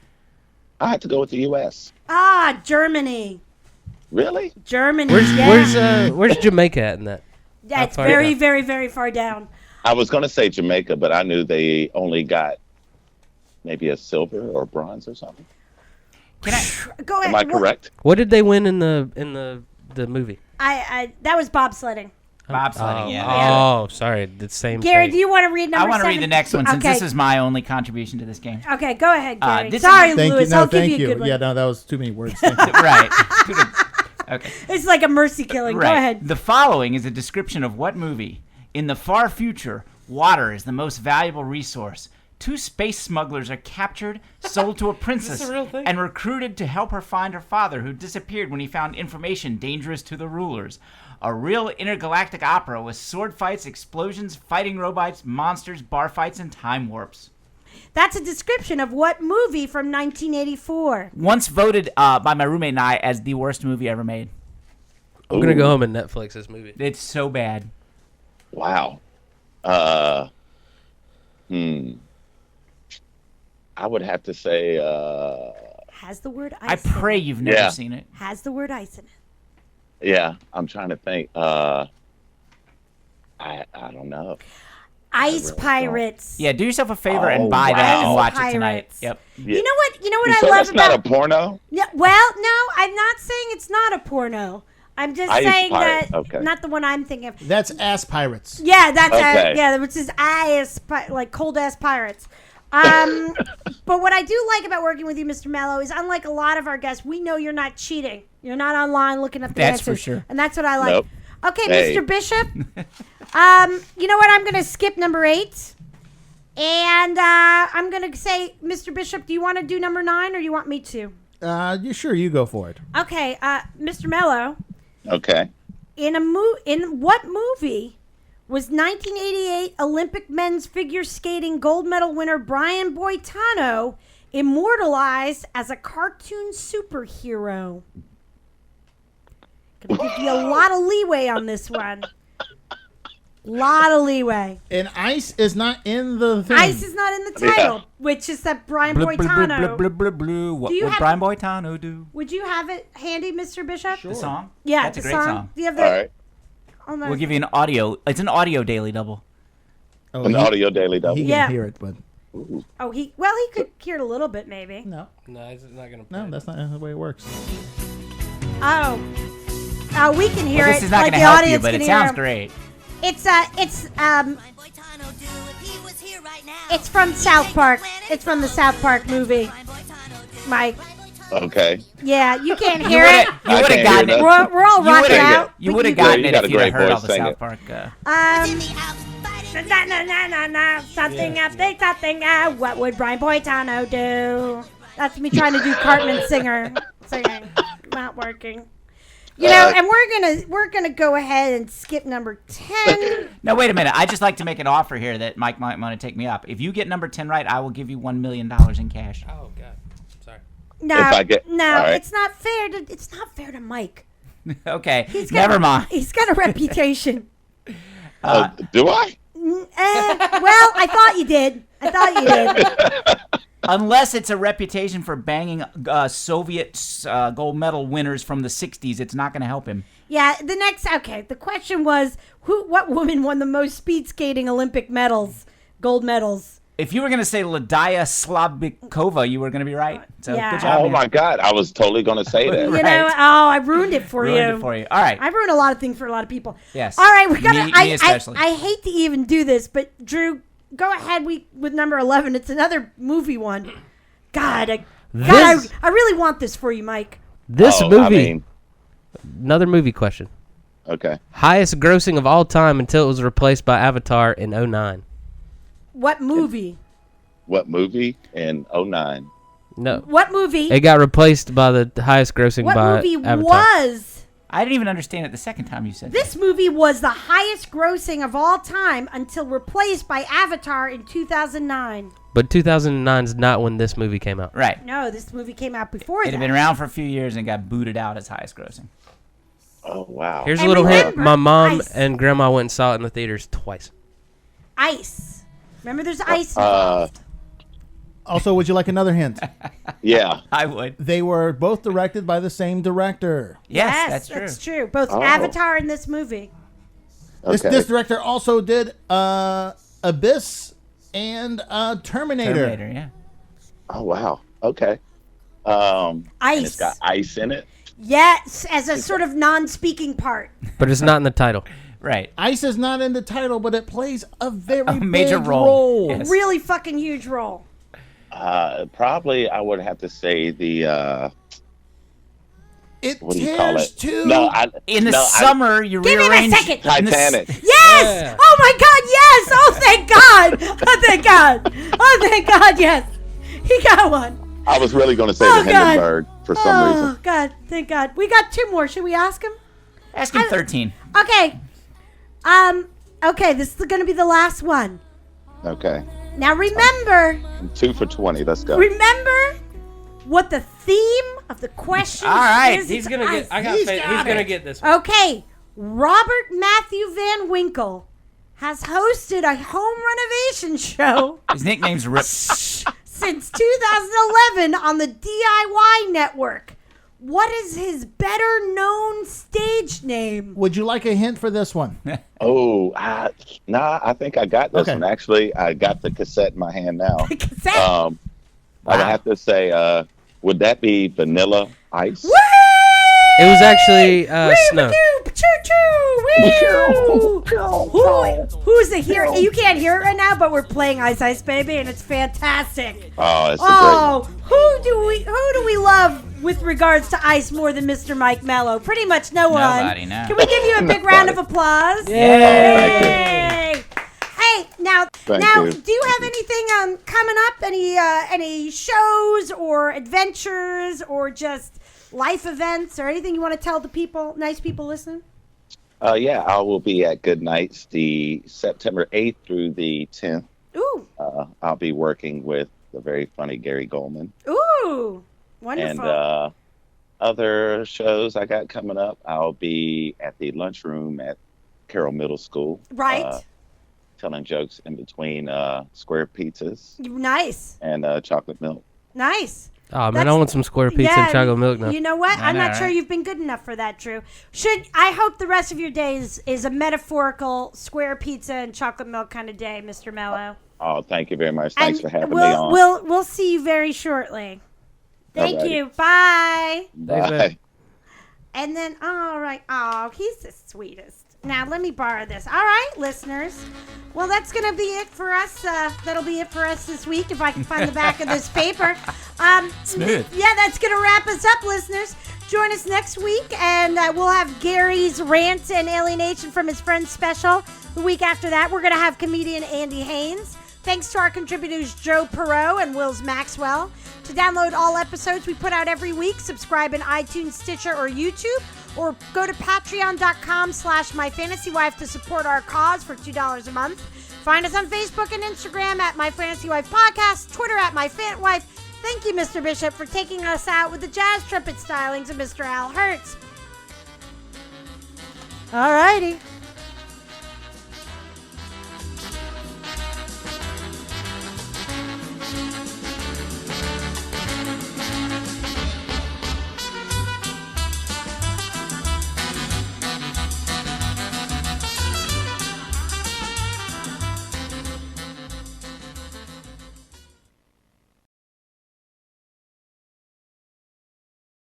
have to go with the U.S. Ah, Germany. Really? Germany. Where's Jamaica at in that? That's How far very, down? very, very far down. I was going to say Jamaica, but I knew they only got maybe a silver or bronze or something. Go ahead. Am I correct? What did they win in the movie? That was bobsledding. Bobsledding, yeah. Oh, sorry. The same Gary, thing. do you want to read number I want to 7? read the next one since Okay. this is my only contribution to this game. Okay, go ahead, Gary. this is- Sorry, Thank Lewis. you. No, I'll give thank you a good one. Yeah, no, that was too many words. Thank you. Right. Okay. It's like a mercy killing. Right. Go ahead. The following is a description of what movie. In the far future, water is the most valuable resource. 2 space smugglers are captured, sold to a princess, a real thing? and recruited to help her find her father, who disappeared when he found information dangerous to the rulers. A real intergalactic opera with sword fights, explosions, fighting robots, monsters, bar fights, and time warps. That's a description of what movie from 1984? Once voted by my roommate and I as the worst movie ever made. I'm going to go home and Netflix this movie. It's so bad. Wow. I would have to say. Has the word I ice in pray it. you've never Yeah. seen it. Has the word ice in it. Yeah, I'm trying to think. I don't know. Ice really Pirates. Yeah, do yourself a favor and Oh, buy that and wow. watch Ice it tonight. Pirates. Yep. Yeah. You know what? You know what You I sure love that's about not a porno? Yeah, well, no, I'm not saying it's not a porno. I'm just Ice saying Pirate, that okay. not the one I'm thinking of. That's Ass Pirates. Yeah, that's Okay. yeah, which is like cold ass pirates. But what I do like about working with you, Mr. Mello, is unlike a lot of our guests, we know you're not cheating. You're not online looking up the That's for answers. sure. And that's what I like. Nope. Okay, Hey. Mr. Bishop. You know what? I'm going to skip number 8. And I'm going to say, Mr. Bishop, do you want to do number 9 or you want me to? Sure, you go for it. Okay, Mr. Mello, Okay. in what movie was 1988 Olympic men's figure skating gold medal winner Brian Boitano immortalized as a cartoon superhero? Gonna give you a lot of leeway on this one. Lot of leeway. And ice is not in the thing. Ice is not in the title, Yeah. which is that Brian Blue, blue, blue, Boitano. blue, blue, blue. What Do you would have- Brian Boitano do? Would you have it handy, Mr. Bishop? The song? Yeah, That's the a great song. song. Do you have All the? right. Oh, no. We'll give you an audio. It's an audio daily double. Oh, An he- audio daily double. He can Yeah. hear it, but Oh, he could hear it a little bit, maybe. no, No, it's not going to no, that's not the way it works. Oh, we can hear Well, it. this is not like going the to help you, audience but can it hear sounds him. great. It's from South Park. It's from the South Park movie. Mike. Okay. Yeah, you can't hear it. You would I have can't gotten hear it. that. We're all You rocking would've- out. You We would have can- gotten you it got if a you'd have great heard voice, all the sing South it. Park. Something. What would Brian Boitano do? That's me trying to do Cartman singing. Not working. You know, and we're gonna go ahead and skip number 10. Now, wait a minute. I just like to make an offer here that Mike might want to take me up. If you get number 10 right, I will give you $1 million in cash. Oh, God. Sorry. No, If I get- no, all right. it's not fair to Mike. Okay, He's got- never mind. He's got a reputation. Do I? Well, I thought you did. Unless it's a reputation for banging Soviet gold medal winners from the 60s, it's not going to help him. Yeah, the question was, what woman won the most speed skating Olympic medals, gold medals? If you were going to say Ladaya Slabikova, you were going to be right. So Yeah. good job. Oh man. my God, I was totally going to say that. You Right. know, I ruined it for Ruined you. it for you. All right. I ruined a lot of things for a lot of people. Yes. All right, we got to. Me especially. I hate to even do this, but Drew, go ahead. With number 11. It's another movie one. God, I really want this for you, Mike. This Oh, movie. I mean, Another movie question. okay. Highest grossing of all time until it was replaced by Avatar in 2009. What movie? What movie in 2009? No. What movie? It got replaced by the highest grossing What by movie Avatar. was? I didn't even understand it the second time you said This movie was the highest grossing of all time until replaced by Avatar in 2009. But 2009 is not when this movie came out. Right. No, this movie came out before It that. had been around for a few years and got booted out as highest grossing. Oh, wow. Here's a And little hint. remember, My mom Ice. and grandma went and saw it in the theaters twice. Ice. Remember, there's ice involved. Also, would you like another hint? Yeah. I would. They were both directed by the same director. Yes, that's true. Both Oh. Avatar and this movie. Okay. This director also did Abyss and Terminator. Terminator, yeah. Oh, wow. Okay. And Ice. it's got ice in it. Yes, as a sort of non-speaking part. But it's not in the title. Right. Ice is not in the title, but it plays a very major big role. Yes. Really fucking huge role. Probably I would have to say the It what do you call tears it? too. No, In the summer, you Give me a rearrange... second. in the s- Titanic. Yes! Yeah. Oh my God, yes! Oh, thank God! Oh, thank God! Oh, thank God, yes! He got one. I was really going to say Oh, the God. Hindenburg for some Oh, reason. God, thank God. We got two more. Should we ask him? Ask him 13. Okay. Okay, this is going to be the last one. Okay. Now remember, 2 for 20. Let's go. remember what the theme of the question All right, is. He's gonna It's get. ice. I got faith. He's gonna get this one. Okay, Robert Matthew Van Winkle has hosted a home renovation show His nickname's Rip. since 2011 on the DIY network. What is his better known stage name? Would you like a hint for this one? Oh, nah, I think I got this Okay. one. Actually, I got the cassette in my hand now. Cassette. I would have to say, would that be Vanilla Ice? Woo! It was actually Snow. Who's the hero? You can't hear it right now, but we're playing Ice Ice Baby, and it's fantastic. Oh, it's a great Oh, who do we love with regards to Ice more than Mr. Mike Mello? Pretty much no one. Nobody, no. Can we give you a big round of applause? Yay! Yay! Hey, now, Thank you. do you have anything coming up? Any shows or adventures or just life events or anything you want to tell the people, nice people listening? Yeah, I will be at Good Nights the September 8th through the 10th. Ooh, I'll be working with the very funny Gary Goldman. ooh, wonderful. And other shows I got coming up, I'll be at the lunchroom at Carroll Middle School. Right. Telling jokes in between square pizzas Nice, and chocolate milk. nice. Oh man, That's- I want some square pizza and chocolate milk now. You know what? I I'm know, not sure right? you've been good enough for that, Drew. I hope the rest of your day is a metaphorical square pizza and chocolate milk kind of day, Mr. Mello. Oh, thank you very much. Thanks for having me we'll, on. We'll see you very shortly. Thank Alrighty. you. Bye. Thanks, man. Bye. And then, all right. Oh, he's the sweetest. Now, let me borrow this. All right, listeners. Well, that's going to be it for us. That'll be it for us this week, if I can find the back of this paper. Smooth. Yeah, that's going to wrap us up, listeners. Join us next week, and we'll have Gary's rant and alienation from his friend's special. The week after that, we're going to have comedian Andy Haynes. Thanks to our contributors Joe Perot and Wills Maxwell. To download all episodes we put out every week, subscribe in iTunes, Stitcher, or YouTube, or go to patreon.com/myfantasywife to support our cause for $2 a month. Find us on Facebook and Instagram at My Fantasy Wife Podcast, Twitter at MyFantWife. Thank you, Mr. Bishop, for taking us out with the jazz trumpet stylings of Mr. Al Hertz. All righty.